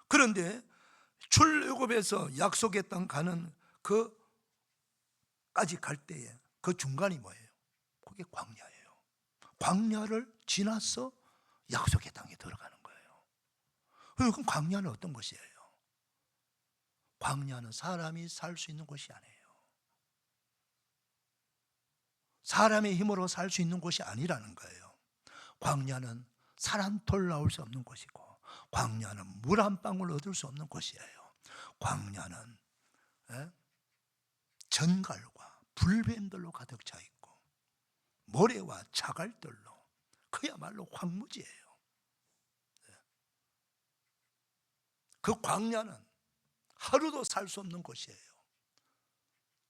Speaker 1: 그런데 출애굽에서 약속의 땅 가는 그까지 갈 때에 그 중간이 뭐예요? 그게 광야예요. 광야를 지나서 약속의 땅에 들어가는 거예요. 그럼 광야는 어떤 곳이에요? 광야는 사람이 살 수 있는 곳이 아니에요. 사람의 힘으로 살 수 있는 곳이 아니라는 거예요. 광야는 살 한 톨 나올 수 없는 곳이고, 광야는 물 한 방울 얻을 수 없는 곳이에요. 광야는 전갈과 불뱀들로 가득 차 있고, 모래와 자갈들로, 그야말로 황무지예요. 그 광야는 하루도 살 수 없는 곳이에요.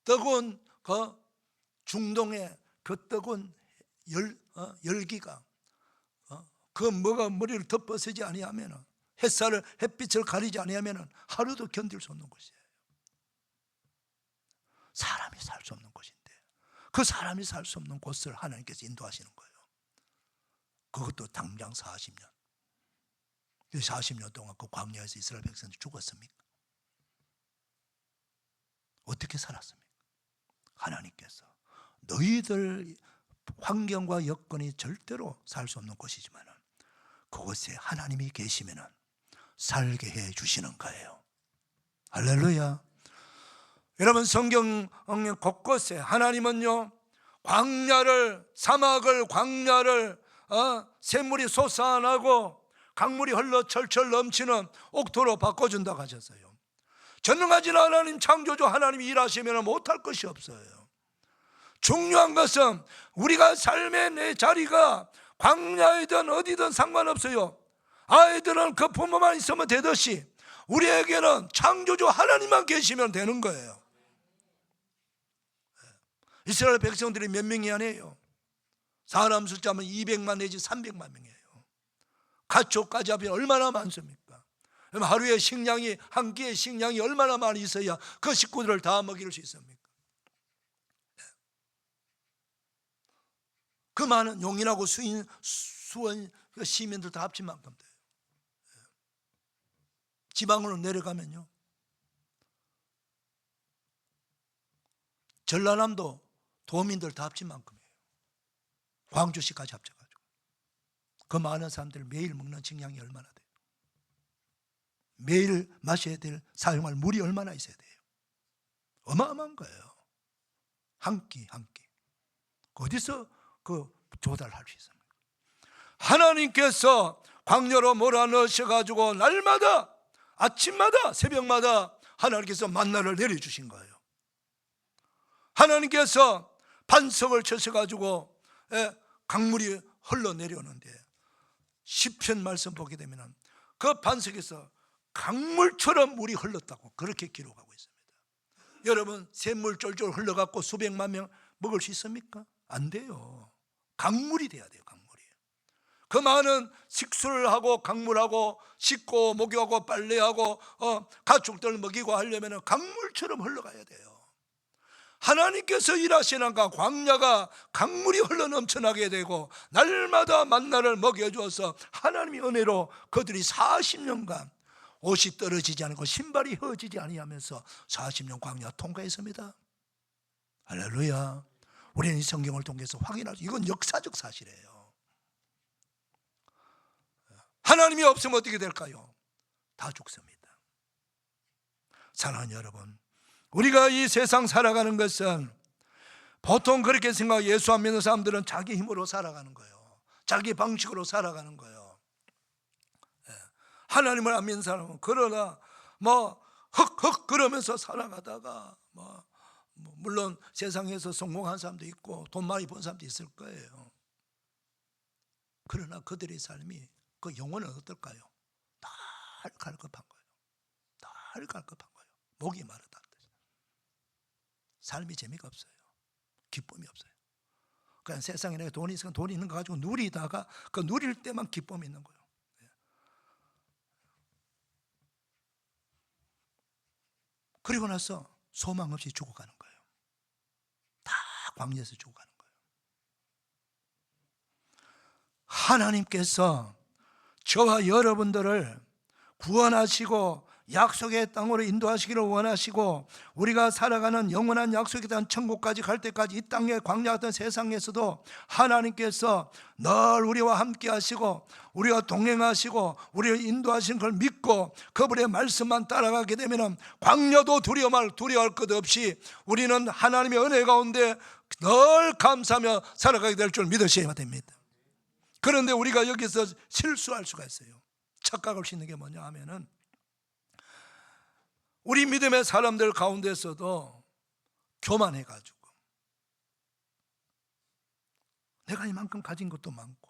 Speaker 1: 뜨거운 그 중동의 그 뜨거운 열기가 그 뭐가 머리를 덮어서지 아니하면, 햇빛을 가리지 아니하면 하루도 견딜 수 없는 곳이에요. 사람이 살 수 없는 곳인데, 그 사람이 살 수 없는 곳을 하나님께서 인도하시는 거예요. 그것도 당장 40년. 40년 동안 그 광야에서 이스라엘 백성들이 죽었습니까? 어떻게 살았습니까? 하나님께서 너희들 환경과 여건이 절대로 살 수 없는 곳이지만 그곳에 하나님이 계시면 살게 해 주시는 거예요. 할렐루야. 여러분 성경 곳곳에 하나님은요, 광야를, 사막을, 광야를 샘물이 솟아나고 강물이 흘러 철철 넘치는 옥토로 바꿔준다고 하셨어요. 전능하신 하나님, 창조주 하나님이 일하시면 못할 것이 없어요. 중요한 것은 우리가 삶의 내 자리가 광야이든 어디든 상관없어요. 아이들은 그 부모만 있으면 되듯이 우리에게는 창조주 하나님만 계시면 되는 거예요. 이스라엘 백성들이 몇 명이 아니에요. 사람 숫자면 200만 내지 300만 명이에요. 가축까지 하면 얼마나 많습니까? 하루에 식량이, 한 끼의 식량이 얼마나 많이 있어야 그 식구들을 다 먹일 수 있습니까? 그 많은 용인하고 수원 시민들 다 합친 만큼 돼요. 지방으로 내려가면요, 전라남도 도민들 다 합친 만큼이에요. 광주시까지 합쳐가지고 그 많은 사람들 매일 먹는 식량이 얼마나 돼요? 매일 마셔야 될, 사용할 물이 얼마나 있어야 돼요? 어마어마한 거예요. 한 끼 한 끼. 어디서 그 조달할 수 있습니까? 하나님께서 광야로 몰아넣으셔가지고 날마다, 아침마다, 새벽마다 하나님께서 만나를 내려주신 거예요. 하나님께서 반석을 쳐셔가지고 강물이 흘러내려오는데, 시편 말씀 보게 되면 그 반석에서 강물처럼 물이 흘렀다고 그렇게 기록하고 있습니다. 여러분, 샘물 쫄쫄 흘러갖고 수백만 명 먹을 수 있습니까? 안 돼요. 강물이 돼야 돼요. 강물이. 그 많은 식수를 하고 강물하고 씻고 목욕하고 빨래하고 가축들 먹이고 하려면 강물처럼 흘러가야 돼요. 하나님께서 일하시는 그 광야가 강물이 흘러 넘쳐나게 되고 날마다 만나를 먹여주어서 하나님의 은혜로 그들이 40년간 옷이 떨어지지 않고 신발이 휘어지지 아니하면서 40년 광야 통과했습니다. 할렐루야. 우리는 이 성경을 통해서 확인할 수, 이건 역사적 사실이에요. 하나님이 없으면 어떻게 될까요? 다 죽습니다. 사랑하는 여러분, 우리가 이 세상 살아가는 것은 보통 그렇게 생각하고 예수 안 믿는 사람들은 자기 힘으로 살아가는 거예요. 자기 방식으로 살아가는 거예요. 하나님을 안 믿는 사람은 그러나 뭐 흑흑 그러면서 살아가다가 뭐 물론 세상에서 성공한 사람도 있고 돈 많이 번 사람도 있을 거예요. 그러나 그들의 삶이 그 영혼은 어떨까요? 다 갈급한 거예요. 다 갈급한 거예요. 목이 마르다는 뜻이에요. 삶이 재미가 없어요. 기쁨이 없어요. 그냥 세상에 내가 돈이 있으면 돈이 있는 거 가지고 누리다가 그 누릴 때만 기쁨이 있는 거예요. 그리고 나서 소망 없이 죽어가는 거예요. 다 광야에서 죽어가는 거예요. 하나님께서 저와 여러분들을 구원하시고 약속의 땅으로 인도하시기를 원하시고 우리가 살아가는 영원한 약속에 대한 천국까지 갈 때까지 이 땅의 광야 같은 세상에서도 하나님께서 늘 우리와 함께 하시고 우리와 동행하시고 우리를 인도하시는 걸 믿고 그분의 말씀만 따라가게 되면 광야도 두려워할 것 없이 우리는 하나님의 은혜 가운데 늘 감사하며 살아가게 될 줄 믿으셔야 됩니다. 그런데 우리가 여기서 실수할 수가 있어요. 착각할 수 있는 게 뭐냐 하면은 우리 믿음의 사람들 가운데서도 교만해가지고 내가 이만큼 가진 것도 많고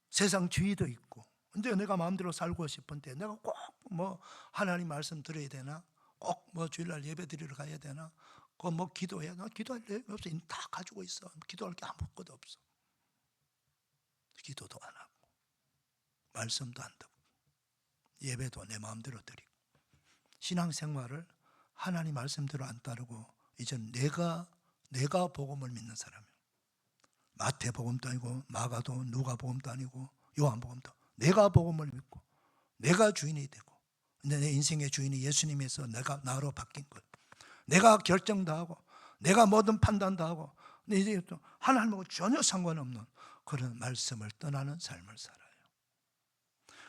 Speaker 1: 세상 주의도 있고 근데 내가 마음대로 살고 싶은데 내가 꼭 뭐 하나님 말씀 들어야 되나 꼭 뭐 주일날 예배 드리러 가야 되나 꼭 뭐 기도해야 되나 기도할 게 없어. 다 가지고 있어. 기도할 게 아무것도 없어. 기도도 안 하고 말씀도 안 듣고 예배도 내 마음대로 드리고 신앙생활을 하나님 말씀대로 안 따르고 이제 내가 복음을 믿는 사람이에요. 마태복음도 아니고 마가도 누가복음도 아니고 요한복음도 내가 복음을 믿고 내가 주인이 되고 근데 내 인생의 주인이 예수님에서 내가 나로 바뀐 거예요. 내가 결정도 하고 내가 모든 판단도 하고 근데 이제 또 하나님하고 전혀 상관없는 그런 말씀을 떠나는 삶을 살아요.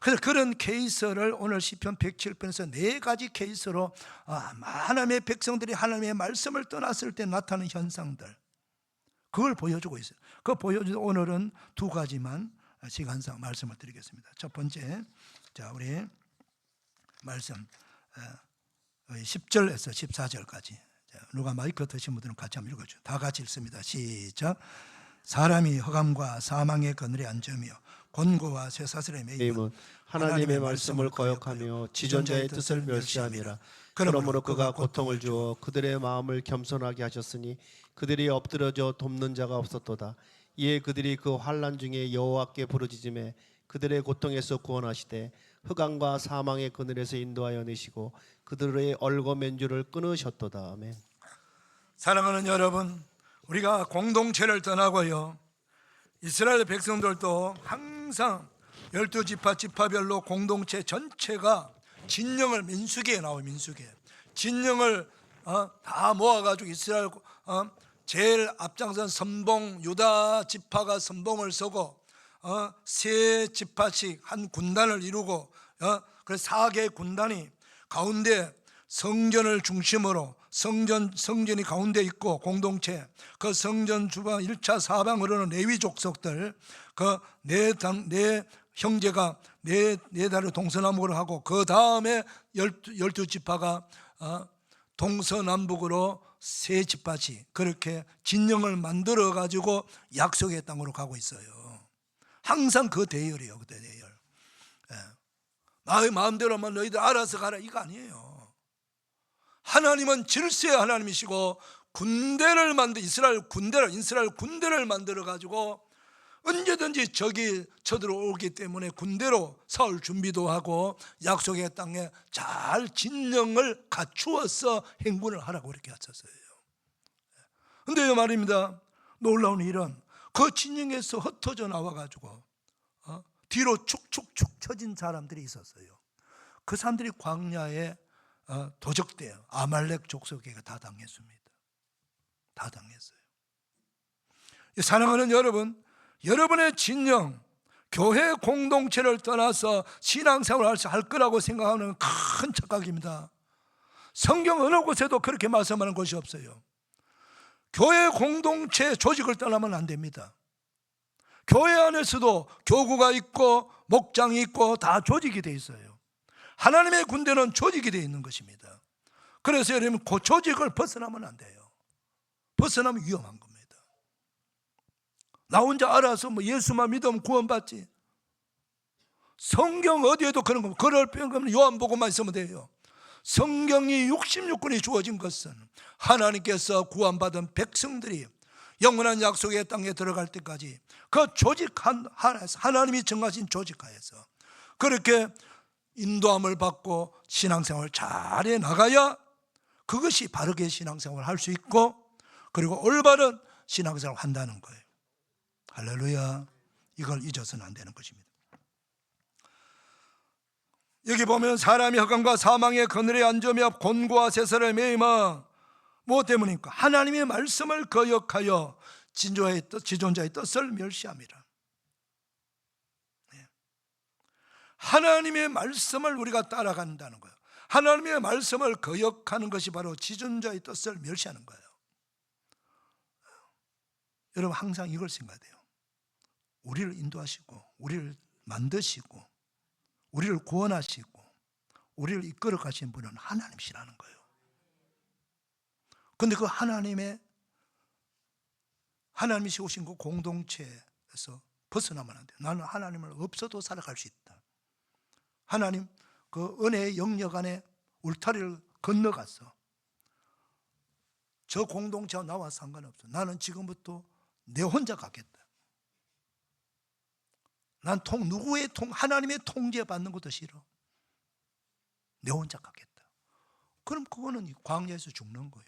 Speaker 1: 그래서 그런 케이스를 오늘 시편 107편에서 4가지 케이스로 하나님의 백성들이 하나님의 말씀을 떠났을 때 나타나는 현상들 그걸 보여주고 있어요. 그거 보여주고 오늘은 2가지만 시간상 말씀을 드리겠습니다. 첫 번째, 자 우리 말씀 10절에서 14절까지 누가 마이크 드신 분들은 같이 한번 읽어주죠. 다 같이 읽습니다. 시작. 사람이 흑암과 사망의 그늘에 앉으며 곤고와 쇠사슬에 매이면
Speaker 2: 하나님의 말씀을 거역하며 지존자의 뜻을 멸시함이라. 그러므로 그가 고통을 주어 그들의 마음을 겸손하게 하셨으니 그들이 엎드러져 돕는 자가 없었도다. 이에 그들이 그 환난 중에 여호와께 부르짖음에 그들의 고통에서 구원하시되 흑암과 사망의 그늘에서 인도하여 내시고 그들의 얼거맨줄을 끊으셨도다. 아멘.
Speaker 1: 사랑하는 여러분, 우리가 공동체를 떠나고요 이스라엘 백성들도 항상 12지파 지파별로 공동체 전체가 진영을 민수기에 나와요. 민수기에 진영을 다 모아가지고 이스라엘 제일 앞장선 선봉 유다 지파가 선봉을 서고 세 지파씩 한 군단을 이루고 그래서 4개의 군단이 가운데 성전을 중심으로 성전이 가운데 있고 공동체 그 성전 주방 1차 사방으로는 레위 족속들 그 네 형제가 네 달을 동서남북으로 하고 그 다음에 12지파가 동서남북으로 세 지파씩 그렇게 진영을 만들어 가지고 약속의 땅으로 가고 있어요. 항상 그 대열이에요. 그 대열. 마음대로만 너희들 알아서 가라 이거 아니에요. 하나님은 질서의 하나님이시고 군대를 이스라엘 군대를 만들어 가지고 언제든지 적이 쳐들어오기 때문에 군대로 싸울 준비도 하고 약속의 땅에 잘 진영을 갖추어서 행군을 하라고 그렇게 하셨어요. 그런데 말입니다. 놀라운 일은 그 진영에서 흩어져 나와가지고 뒤로 축축축 쳐진 사람들이 있었어요. 그 사람들이 광야에 도적대요. 아말렉 족속에게 다 당했습니다. 다 당했어요. 사랑하는 여러분, 여러분의 진영, 교회 공동체를 떠나서 신앙생활을 할 거라고 생각하는 큰 착각입니다. 성경 어느 곳에도 그렇게 말씀하는 것이 없어요. 교회 공동체 조직을 떠나면 안 됩니다. 교회 안에서도 교구가 있고 목장이 있고 다 조직이 돼 있어요. 하나님의 군대는 조직이 돼 있는 것입니다. 그래서 여러분 그 조직을 벗어나면 안 돼요. 벗어나면 위험한 겁니다. 나 혼자 알아서 뭐 예수만 믿으면 구원받지. 성경 어디에도 그런 겁니다. 그럴 거면 요한복음만 있으면 돼요. 성경이 66권이 주어진 것은 하나님께서 구원받은 백성들이 영원한 약속의 땅에 들어갈 때까지 그 조직 하나에서, 하나님이 정하신 조직 하에서 그렇게 인도함을 받고 신앙생활을 잘해 나가야 그것이 바르게 신앙생활을 할 수 있고, 그리고 올바른 신앙생활을 한다는 거예요. 할렐루야. 이걸 잊어서는 안 되는 것입니다. 여기 보면 사람이 흑암과 사망의 그늘에 앉으며 곤고와 세살에 매이마, 무엇 때문입니까? 하나님의 말씀을 거역하여 지존자의 뜻을 멸시함이라. 하나님의 말씀을 우리가 따라간다는 거예요. 하나님의 말씀을 거역하는 것이 바로 지존자의 뜻을 멸시하는 거예요. 여러분 항상 이걸 생각해야 돼요. 우리를 인도하시고 우리를 만드시고 우리를 구원하시고 우리를 이끌어 가신 분은 하나님이시라는 거예요. 그런데 그 하나님이 오신 그 공동체에서 벗어나면 안 돼요. 나는 하나님을 없어도 살아갈 수 있다. 하나님 그 은혜의 영역 안에 울타리를 건너가서 저 공동체와 나와 상관없어. 나는 지금부터 내 혼자 가겠다. 난 하나님의 통제 받는 것도 싫어. 내 혼자 가겠다. 그럼 그거는 광야에서 죽는 거예요.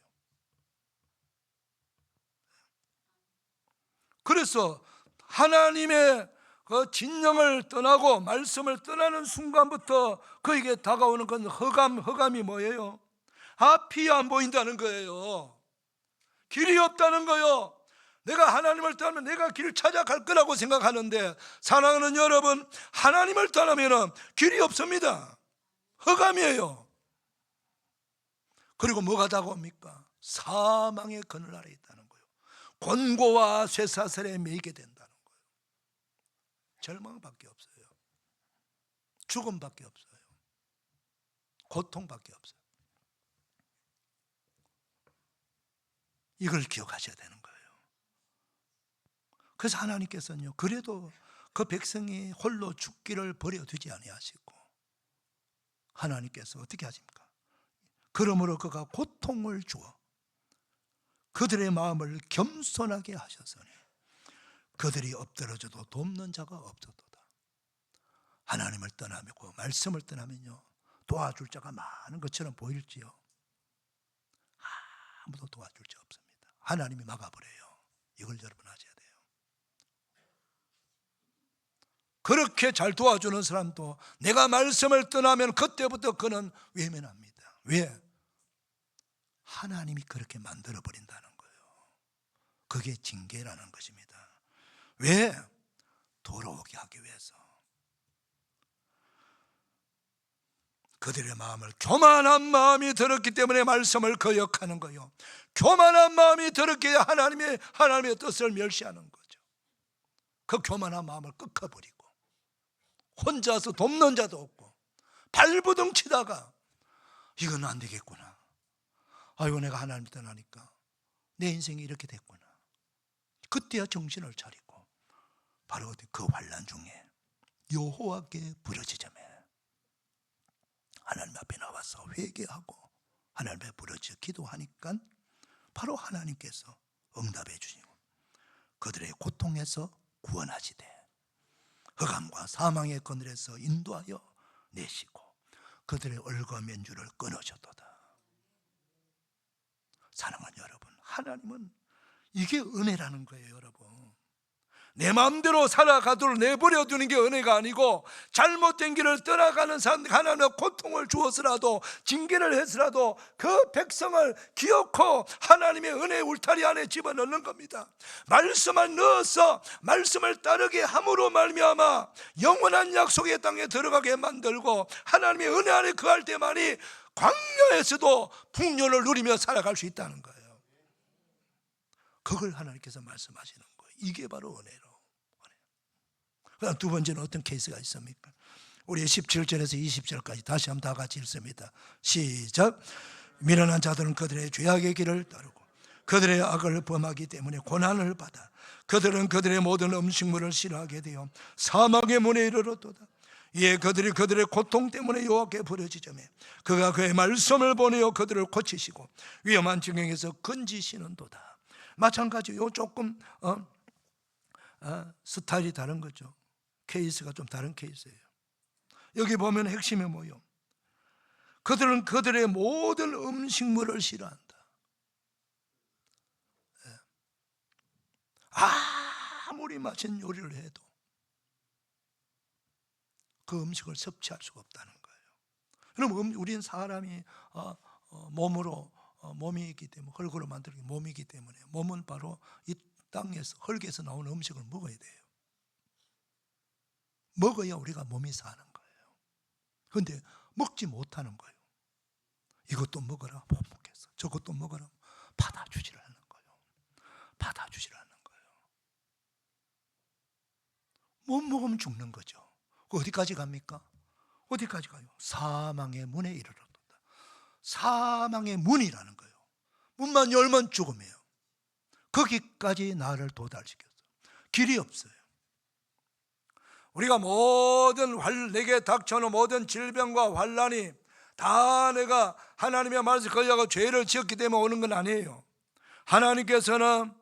Speaker 1: 그래서 하나님의 그 진영을 떠나고 말씀을 떠나는 순간부터 그에게 다가오는 건 흑암이 뭐예요? 앞이 안 보인다는 거예요. 길이 없다는 거예요. 내가 하나님을 떠나면 내가 길을 찾아갈 거라고 생각하는데, 사랑하는 여러분, 하나님을 떠나면 길이 없습니다. 흑암이에요. 그리고 뭐가 다가옵니까? 사망의 그늘 아래 있다는 거예요. 곤고와 쇠사슬에 매이게 된다는 거예요. 절망밖에 없어요. 죽음밖에 없어요. 고통밖에 없어요. 이걸 기억하셔야 되는 거예요. 그래서 하나님께서는요, 그래도 그 백성이 홀로 죽기를 버려두지 아니하시고, 하나님께서 어떻게 하십니까? 그러므로 그가 고통을 주어 그들의 마음을 겸손하게 하셨으니 그들이 엎드러져도 돕는 자가 없었도다. 하나님을 떠나고 말씀을 떠나면요, 도와줄 자가 많은 것처럼 보일지요, 아무도 도와줄 자 없습니다. 하나님이 막아버려요. 이걸 여러분 아셔야 돼요. 그렇게 잘 도와주는 사람도 내가 말씀을 떠나면 그때부터 그는 외면합니다. 왜? 하나님이 그렇게 만들어버린다는 거예요. 그게 징계라는 것입니다. 왜? 돌아오게 하기 위해서. 그들의 마음을, 교만한 마음이 들었기 때문에 말씀을 거역하는 거예요. 교만한 마음이 들었기에 하나님의 뜻을 멸시하는 거죠. 그 교만한 마음을 꺾어버리고 혼자서 돕는 자도 없고 발부둥 치다가 이건 안 되겠구나. 아이고, 내가 하나님을 떠나니까 내 인생이 이렇게 됐구나. 그때야 정신을 차리고 바로 그 환난 중에 여호와께 부르짖으며 하나님 앞에 나와서 회개하고 하나님 앞에 부르짖어 기도하니까 바로 하나님께서 응답해 주시고 그들의 고통에서 구원하시되 흑암과 사망의 그늘에서 인도하여 내시고 그들의 얼거 면주를 끊으셨도다. 사랑하는 여러분, 하나님은 이게 은혜라는 거예요. 여러분, 내 마음대로 살아가도록 내버려 두는 게 은혜가 아니고, 잘못된 길을 떠나가는 사람 하나님의 고통을 주어서라도 징계를 해서라도 그 백성을 기어코 하나님의 은혜의 울타리 안에 집어넣는 겁니다. 말씀을 넣어서 말씀을 따르게 함으로 말미암아 영원한 약속의 땅에 들어가게 만들고 하나님의 은혜 안에 거할 때만이 광야에서도 풍요를 누리며 살아갈 수 있다는 거예요. 그걸 하나님께서 말씀하시는 거예요. 이게 바로 은혜로. 그다음 두 번째는 어떤 케이스가 있습니까? 우리 17절에서 20절까지 다시 한번 다 같이 읽습니다. 시작. 미련한 자들은 그들의 죄악의 길을 따르고 그들의 악을 범하기 때문에 고난을 받아 그들은 그들의 모든 음식물을 싫어하게 되어 사망의 문에 이르렀도다. 이에 그들이 그들의 고통 때문에 여호와께 부르짖으며 그가 그의 말씀을 보내어 그들을 고치시고 위험한 지경에서 건지시는도다. 마찬가지요. 조금 스타일이 다른 거죠. 케이스가 좀 다른 케이스예요. 여기 보면 핵심이 뭐예요? 그들은 그들의 모든 음식물을 싫어한다. 아무리 맛있는 요리를 해도 그 음식을 섭취할 수가 없다는 거예요. 그럼 우리는 사람이 몸으로 몸이 있기 때문에 흙으로 만들기 몸이기 때문에 몸은 바로 이 땅에서 흙에서 나오는 음식을 먹어야 돼요. 먹어야 우리가 몸이 사는 거예요. 그런데 먹지 못하는 거예요. 이것도 먹어라 못 먹겠어. 저것도 먹어라 받아주질 않는 거예요. 받아주질 않는 거예요. 못 먹으면 죽는 거죠. 어디까지 갑니까? 어디까지 가요? 사망의 문에 이르렀다. 사망의 문이라는 거예요. 문만 열면 죽음이에요. 거기까지 나를 도달시켰어요. 길이 없어요. 우리가 내게 닥쳐오는 모든 질병과 환난이 다 내가 하나님의 말씀 걸려가 죄를 지었기 때문에 오는 건 아니에요. 하나님께서는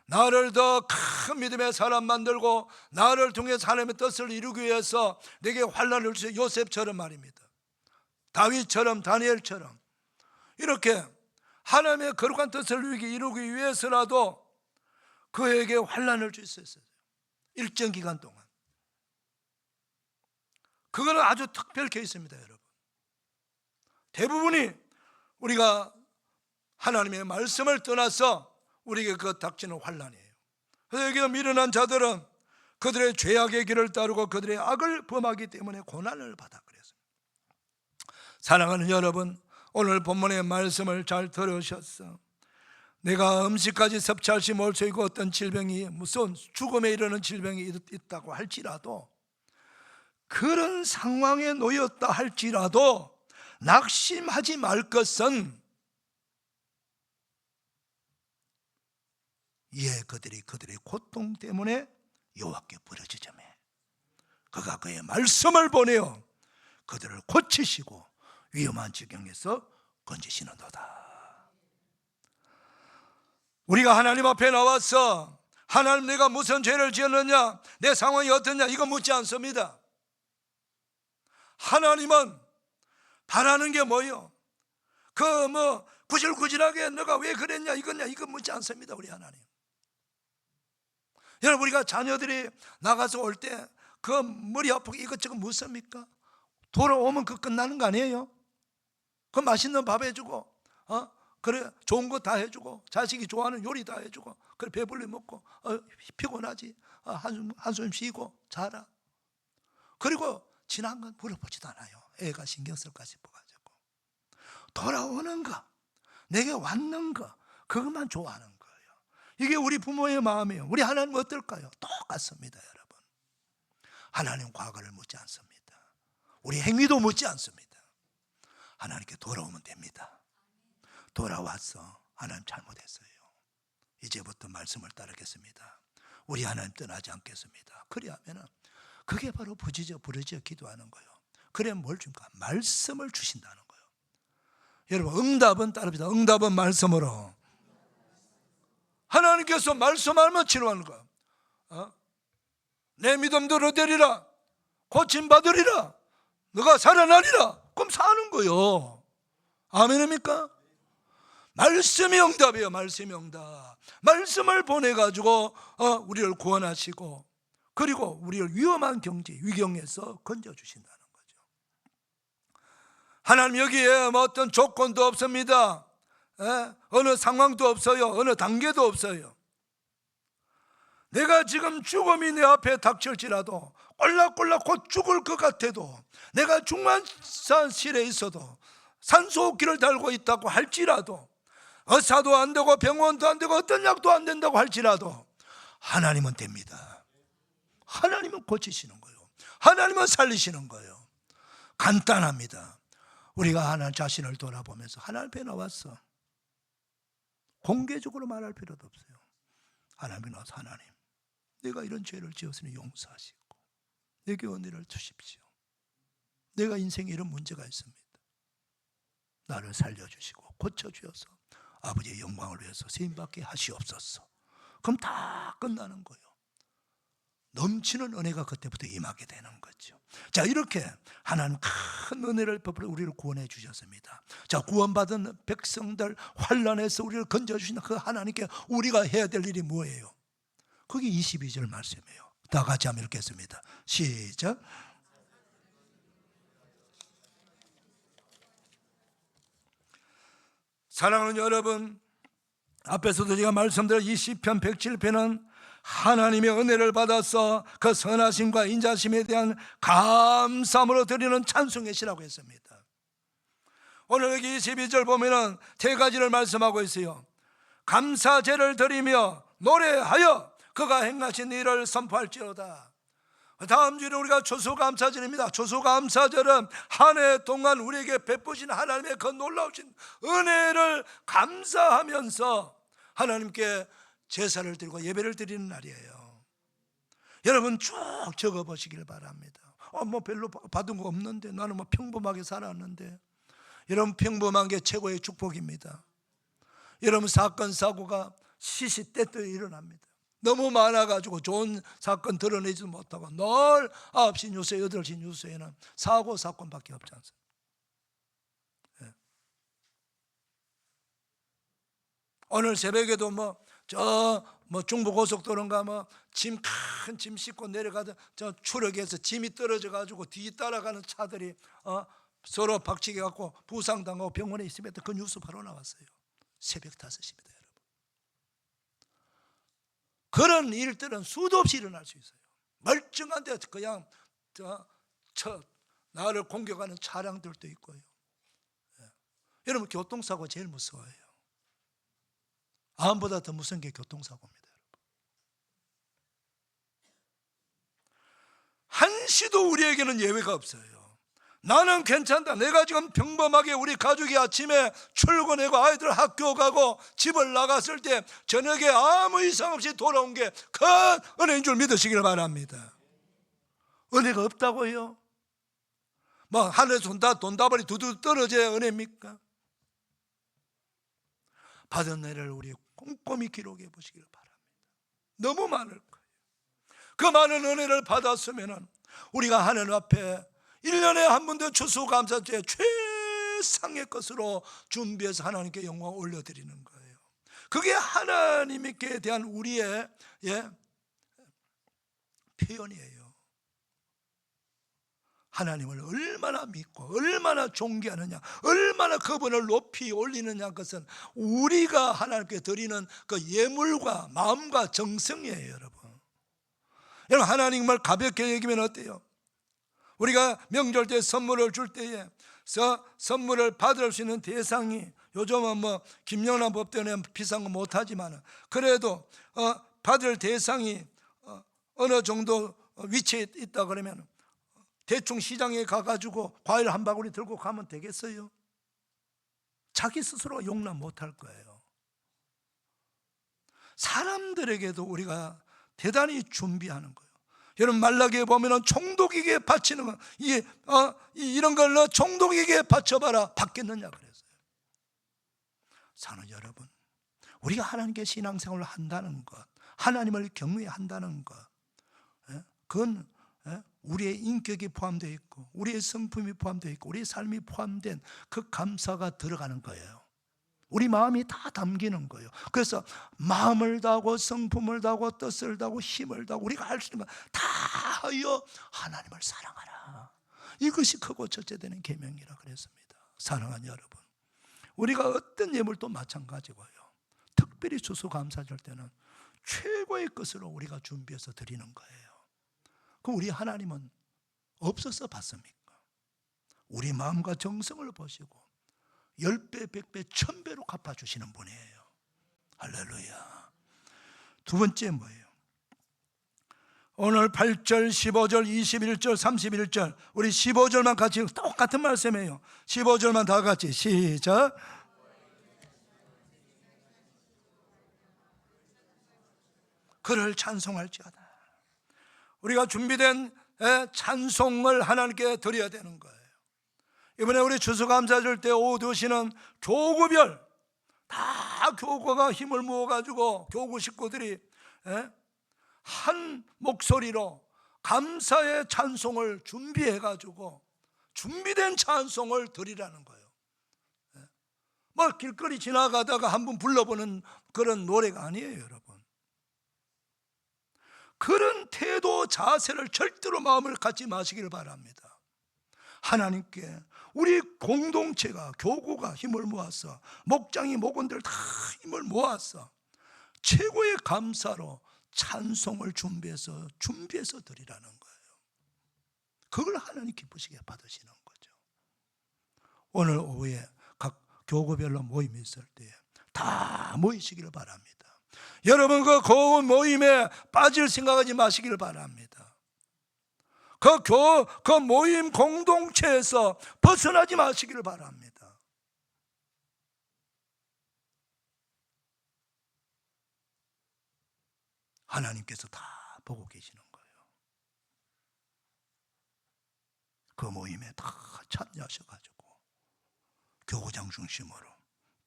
Speaker 1: 나를 더 큰 믿음의 사람 만들고 나를 통해 하나님의 뜻을 이루기 위해서 내게 환난을 주세요. 요셉처럼 말입니다. 다윗처럼 다니엘처럼 이렇게 하나님의 거룩한 뜻을 이루기 위해서라도 그에게 환난을 주셨어요. 일정 기간 동안. 그거는 아주 특별 케이스입니다, 여러분. 대부분이 우리가 하나님의 말씀을 떠나서 우리에게 그 닥치는 환난이에요. 그래서 여기서 미련한 자들은 그들의 죄악의 길을 따르고 그들의 악을 범하기 때문에 고난을 받아 그랬습니다. 사랑하는 여러분, 오늘 본문의 말씀을 잘 들으셨어. 내가 음식까지 섭취할 수 없을 수 있고 어떤 질병이 무슨 죽음에 이르는 질병이 있다고 할지라도 그런 상황에 놓였다 할지라도 낙심하지 말 것은 이에 그들이 그들의 고통 때문에 여호와께 부르짖으며 그가 그의 말씀을 보내어 그들을 고치시고 위험한 지경에서 건지시는도다. 우리가 하나님 앞에 나와서 하나님 내가 무슨 죄를 지었느냐, 내 상황이 어떠냐 이거 묻지 않습니다. 하나님은 바라는 게 뭐예요? 구질구질하게 너가 왜 그랬냐 이거냐 이거 묻지 않습니다. 우리 하나님. 여러분, 우리가 자녀들이 나가서 올 때 그 머리 아프게 이것저것 묻습니까? 돌아오면 그 끝나는 거 아니에요? 그 맛있는 밥 해주고 그래 좋은 거 다 해주고 자식이 좋아하는 요리 다 해주고 그래 배불리 먹고 피곤하지 한숨 쉬고 자라. 그리고 지난 건 물어보지도 않아요. 애가 신경 쓸까 싶어가지고. 돌아오는 거, 내게 왔는 거 그것만 좋아하는 거예요. 이게 우리 부모의 마음이에요. 우리 하나님 어떨까요? 똑같습니다, 여러분. 하나님 과거를 묻지 않습니다. 우리 행위도 묻지 않습니다. 하나님께 돌아오면 됩니다. 돌아왔어. 하나님 잘못했어요. 이제부터 말씀을 따르겠습니다. 우리 하나님 떠나지 않겠습니다. 그리하면 그게 바로 부르짖어 기도하는 거예요. 그래 뭘 줍니까? 말씀을 주신다는 거예요. 여러분, 응답은 따릅니다. 응답은 말씀으로. 하나님께서 말씀하면 치료하는 거야. 내 믿음대로 되리라. 고침받으리라. 너가 살아나리라. 그럼 사는 거요. 아멘입니까? 말씀이 응답이에요. 말씀이 응답. 말씀을 보내가지고 우리를 구원하시고 그리고 우리를 위험한 위경에서 건져주신다는 거죠. 하나님 여기에 어떤 조건도 없습니다. 어느 상황도 없어요. 어느 단계도 없어요. 내가 지금 죽음이 내 앞에 닥칠지라도 꼴락꼴락 곧 죽을 것 같아도 내가 중환자실에 있어도 산소호흡기를 달고 있다고 할지라도 의사도 안 되고 병원도 안 되고 어떤 약도 안 된다고 할지라도 하나님은 됩니다. 하나님은 고치시는 거예요. 하나님은 살리시는 거예요. 간단합니다. 우리가 하나님 자신을 돌아보면서 하나님 앞에 나왔어. 공개적으로 말할 필요도 없어요. 하나님 앞에 나와서 하나님, 내가 이런 죄를 지었으니 용서하시고 내게 은혜를 주십시오. 내가 인생에 이런 문제가 있습니다. 나를 살려주시고 고쳐주셔서 아버지의 영광을 위해서 쓰임받게 하시옵소서. 그럼 다 끝나는 거예요. 넘치는 은혜가 그때부터 임하게 되는 거죠. 자, 이렇게 하나님 큰 은혜를 베풀어 우리를 구원해 주셨습니다. 자, 구원받은 백성들, 환난에서 우리를 건져주시는 그 하나님께 우리가 해야 될 일이 뭐예요? 그게 22절 말씀이에요. 다 같이 한번 읽겠습니다. 시작. 사랑하는 여러분, 앞에서도 제가 말씀드린 이 시편 107편은 하나님의 은혜를 받아서 그 선하심과 인자심에 대한 감사함으로 드리는 찬송의 시라고 했습니다. 오늘 여기 22절 보면은 세 가지를 말씀하고 있어요. 감사제를 드리며 노래하여 그가 행하신 일을 선포할지로다. 다음 주에 우리가 추수감사절입니다. 추수감사절은 한 해 동안 우리에게 베푸신 하나님의 그 놀라우신 은혜를 감사하면서 하나님께 제사를 드리고 예배를 드리는 날이에요. 여러분 쭉 적어보시길 바랍니다. 뭐 별로 받은 거 없는데, 나는 뭐 평범하게 살았는데. 여러분, 평범한 게 최고의 축복입니다. 여러분, 사건 사고가 시시때때에 일어납니다. 너무 많아가지고 좋은 사건 드러내지 못하고 늘 9시 뉴스, 8시 뉴스에는 사고 사건밖에 없지 않습니까? 예. 오늘 새벽에도 중부 고속도로인가 큰 짐 싣고 내려가던 저 추력에서 짐이 떨어져가지고 뒤 따라가는 차들이 서로 박치게 갖고 부상당하고 병원에 있으면 그 뉴스 바로 나왔어요. 새벽 5시입니다. 그런 일들은 수도 없이 일어날 수 있어요. 멀쩡한데 그냥 나를 공격하는 차량들도 있고요. 여러분, 교통사고 제일 무서워요. 암보다 더 무서운 게 교통사고입니다. 한시도 우리에게는 예외가 없어요. 나는 괜찮다. 내가 지금 평범하게 우리 가족이 아침에 출근하고 아이들 학교 가고 집을 나갔을 때 저녁에 아무 이상 없이 돌아온 게 큰 은혜인 줄 믿으시길 바랍니다. 은혜가 없다고요? 하늘에서 돈다발이 두두 떨어져야 은혜입니까? 받은 은혜를 우리 꼼꼼히 기록해 보시길 바랍니다. 너무 많을 거예요. 그 많은 은혜를 받았으면 우리가 하나님 앞에 1년에 한 번 더 추수감사제 최상의 것으로 준비해서 하나님께 영광을 올려드리는 거예요. 그게 하나님께 대한 우리의 표현이에요. 하나님을 얼마나 믿고 얼마나 존귀하느냐, 얼마나 그분을 높이 올리느냐, 것은 우리가 하나님께 드리는 그 예물과 마음과 정성이에요. 여러분, 하나님을 가볍게 여기면 어때요? 우리가 명절 때 선물을 줄 때에 선물을 받을 수 있는 대상이, 요즘은 김영란 법대는 비싼 거 못하지만 그래도 받을 대상이 어느 정도 위치에 있다 그러면 대충 시장에 가가지고 과일 한 바구니 들고 가면 되겠어요? 자기 스스로 용납 못할 거예요. 사람들에게도 우리가 대단히 준비하는 거예요. 여러분, 말라기에 보면은 총독에게 바치는 거, 이런 걸 총독에게 바쳐봐라, 받겠느냐 그랬어요. 사는 여러분, 우리가 하나님께 신앙생활을 한다는 것, 하나님을 경외한다는 것, 그건 우리의 인격이 포함되어 있고 우리의 성품이 포함되어 있고 우리의 삶이 포함된 그 감사가 들어가는 거예요. 우리 마음이 다 담기는 거예요. 그래서 마음을 다하고 성품을 다하고 뜻을 다하고 힘을 다하고 우리가 할 수 있는 것 다 하여 하나님을 사랑하라. 이것이 크고 첫째 되는 계명이라 그랬습니다. 사랑하는 여러분, 우리가 어떤 예물도 마찬가지고요. 특별히 추수감사절 때는 최고의 것으로 우리가 준비해서 드리는 거예요. 그럼 우리 하나님은 없어서 받습니까? 우리 마음과 정성을 보시고 10배, 100배, 1000배로 갚아주시는 분이에요. 할렐루야. 두 번째 뭐예요? 오늘 8절, 15절, 21절, 31절 우리 15절만 같이 똑같은 말씀이에요. 15절만 다 같이 시작. 그를 찬송할지어다. 우리가 준비된 찬송을 하나님께 드려야 되는 거예요. 이번에 우리 추수감사절 때 오후 2시는 교구별 다 교구가 힘을 모아가지고 교구 식구들이 한 목소리로 감사의 찬송을 준비해가지고 준비된 찬송을 드리라는 거예요. 뭐 길거리 지나가다가 한번 불러보는 그런 노래가 아니에요, 여러분. 그런 태도 자세를 절대로 마음을 갖지 마시기를 바랍니다. 하나님께 우리 공동체가 교구가 힘을 모아서 목장이 목원들 다 힘을 모아서 최고의 감사로 찬송을 준비해서 드리라는 거예요. 그걸 하나님 기쁘시게 받으시는 거죠. 오늘 오후에 각 교구별로 모임이 있을 때 다 모이시기를 바랍니다. 여러분 그 모임에 빠질 생각하지 마시기를 바랍니다. 그 모임 공동체에서 벗어나지 마시기를 바랍니다. 하나님께서 다 보고 계시는 거예요. 그 모임에 다 참여하셔가지고 교구장 중심으로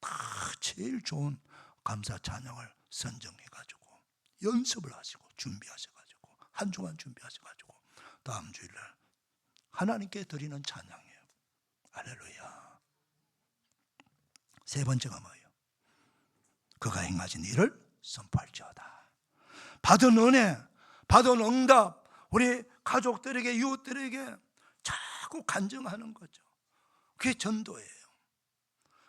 Speaker 1: 다 제일 좋은 감사 찬양을 선정해가지고 연습을 하시고 준비하셔가지고 한 주간 준비하셔가지고 다음 주일날 하나님께 드리는 찬양이에요. 할렐루야. 세 번째가 뭐예요? 그가 행하신 일을 선포할지어다. 받은 은혜, 받은 응답, 우리 가족들에게 이웃들에게 자꾸 간증하는 거죠. 그게 전도예요.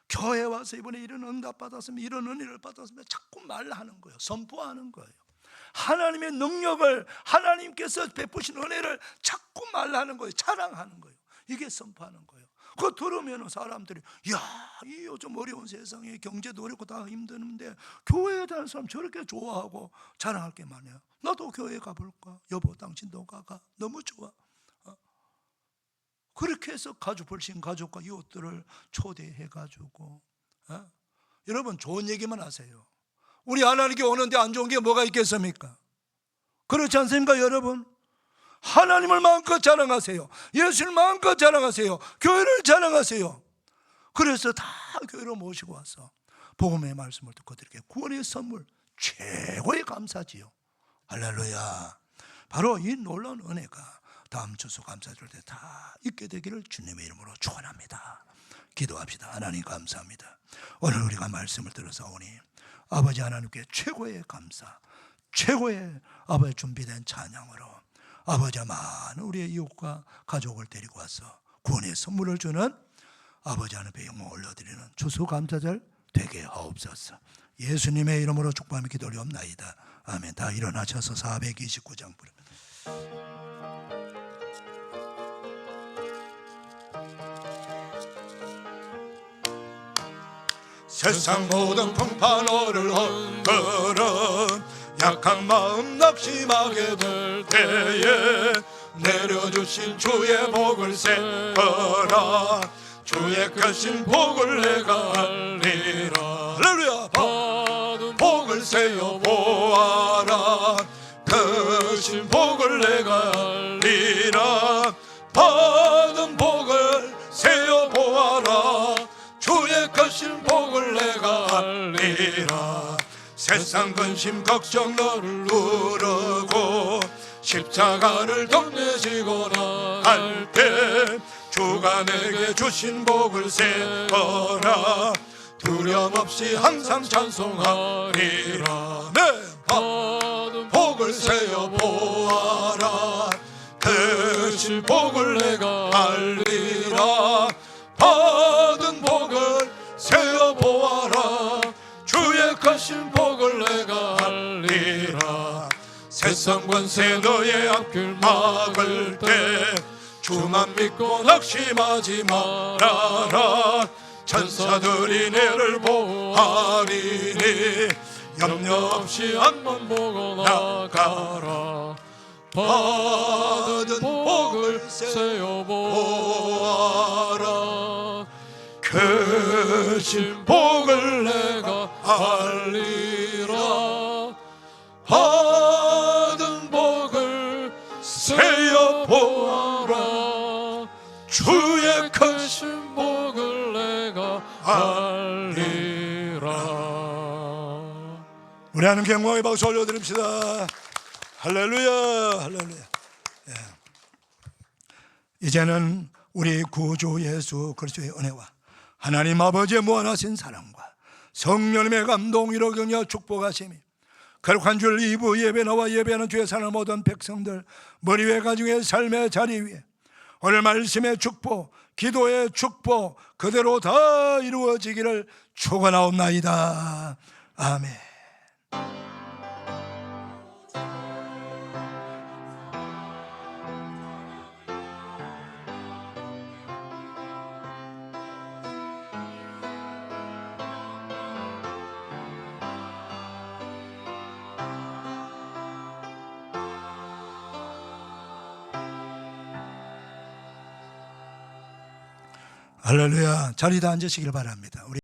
Speaker 1: 교회 와서 이번에 이런 응답 받았으면 이런 은혜를 받았으면 자꾸 말하는 거예요. 선포하는 거예요. 하나님의 능력을, 하나님께서 베푸신 은혜를 자꾸 말하는 거예요. 자랑하는 거예요. 이게 선포하는 거예요. 그거 들으면 사람들이 이 요즘 어려운 세상에 경제도 어렵고 다 힘드는데 교회에 다니는 사람 저렇게 좋아하고 자랑할 게 많아요. 나도 교회 가볼까? 여보 당신도 가가 너무 좋아. 그렇게 해서 벌신 가족과 이웃들을 초대해가지고 여러분 좋은 얘기만 하세요. 우리 하나님께 오는데 안 좋은 게 뭐가 있겠습니까? 그렇지 않습니까 여러분? 하나님을 마음껏 자랑하세요. 예수를 마음껏 자랑하세요. 교회를 자랑하세요. 그래서 다 교회로 모시고 와서 복음의 말씀을 듣고 드리게 구원의 선물 최고의 감사지요. 할렐루야. 바로 이 놀라운 은혜가 다음 추수감사절 때 다 있게 되기를 주님의 이름으로 축원합니다. 기도합시다. 하나님 감사합니다. 오늘 우리가 말씀을 들어서 오니 아버지 하나님께 최고의 감사, 최고의 아버지 준비된 찬양으로 아버지 많은 우리의 이웃과 가족을 데리고 와서 구원의 선물을 주는 아버지 하나님께 영광 올려드리는 추수감사절 되게 하옵소서. 예수님의 이름으로 축복하며 기도하옵나이다. 아멘. 다 일어나셔서 429장 부릅니다. 세상 모든 풍파노를 헛걸음 약한 마음 낙심하게 될 때에 내려주신 주의 복을 세어라. 주의 크신 복을 내가 알리라. 할렐루야. 복을 세어 보아라. 크신 복을 내가 알리라. 받은 복을 세어 보아라. 주의 크신 복을 내가 알리라. 세상 근심 걱정 너를 누르고 십자가를 덤내지고 나갈 때 주가 내게 주신 복을 세어라. 두려움 없이 항상 찬송하리라. 네. 복을 세어 보아라. 크신 복을 내가 알리라. 받은 복을 세어 보아라. 주의 크신 복을 내가 알리라. 세상 권세 너의 앞길 막을 때 주만 믿고 낙심하지 말아라. 천사들이 너를 보호하리니 염려 없이 앞만 보고 나가라.
Speaker 7: 받은 복을 세어 보아라. 크신 복을 내가 알리라. 받은 복을 세어 보아라. 주의 크신 복을 내가 알리라.
Speaker 1: 우리 하나님 경광의 박수 올려드립시다. 할렐루야, 할렐루야. 예. 이제는 우리 구주 예수 그리스도의 은혜와 하나님 아버지의 무한하신 사랑과 성령님의 감동, 위로, 격려, 축복하심이 거룩한 주일 2부 예배 나와 예배하는 주의 사는 모든 백성들 머리 위에 가정의 삶의 자리 위에 오늘 말씀의 축복, 기도의 축복 그대로 다 이루어지기를 축원하옵나이다. 아멘. 할렐루야. 자리에 앉으시길 바랍니다. 우리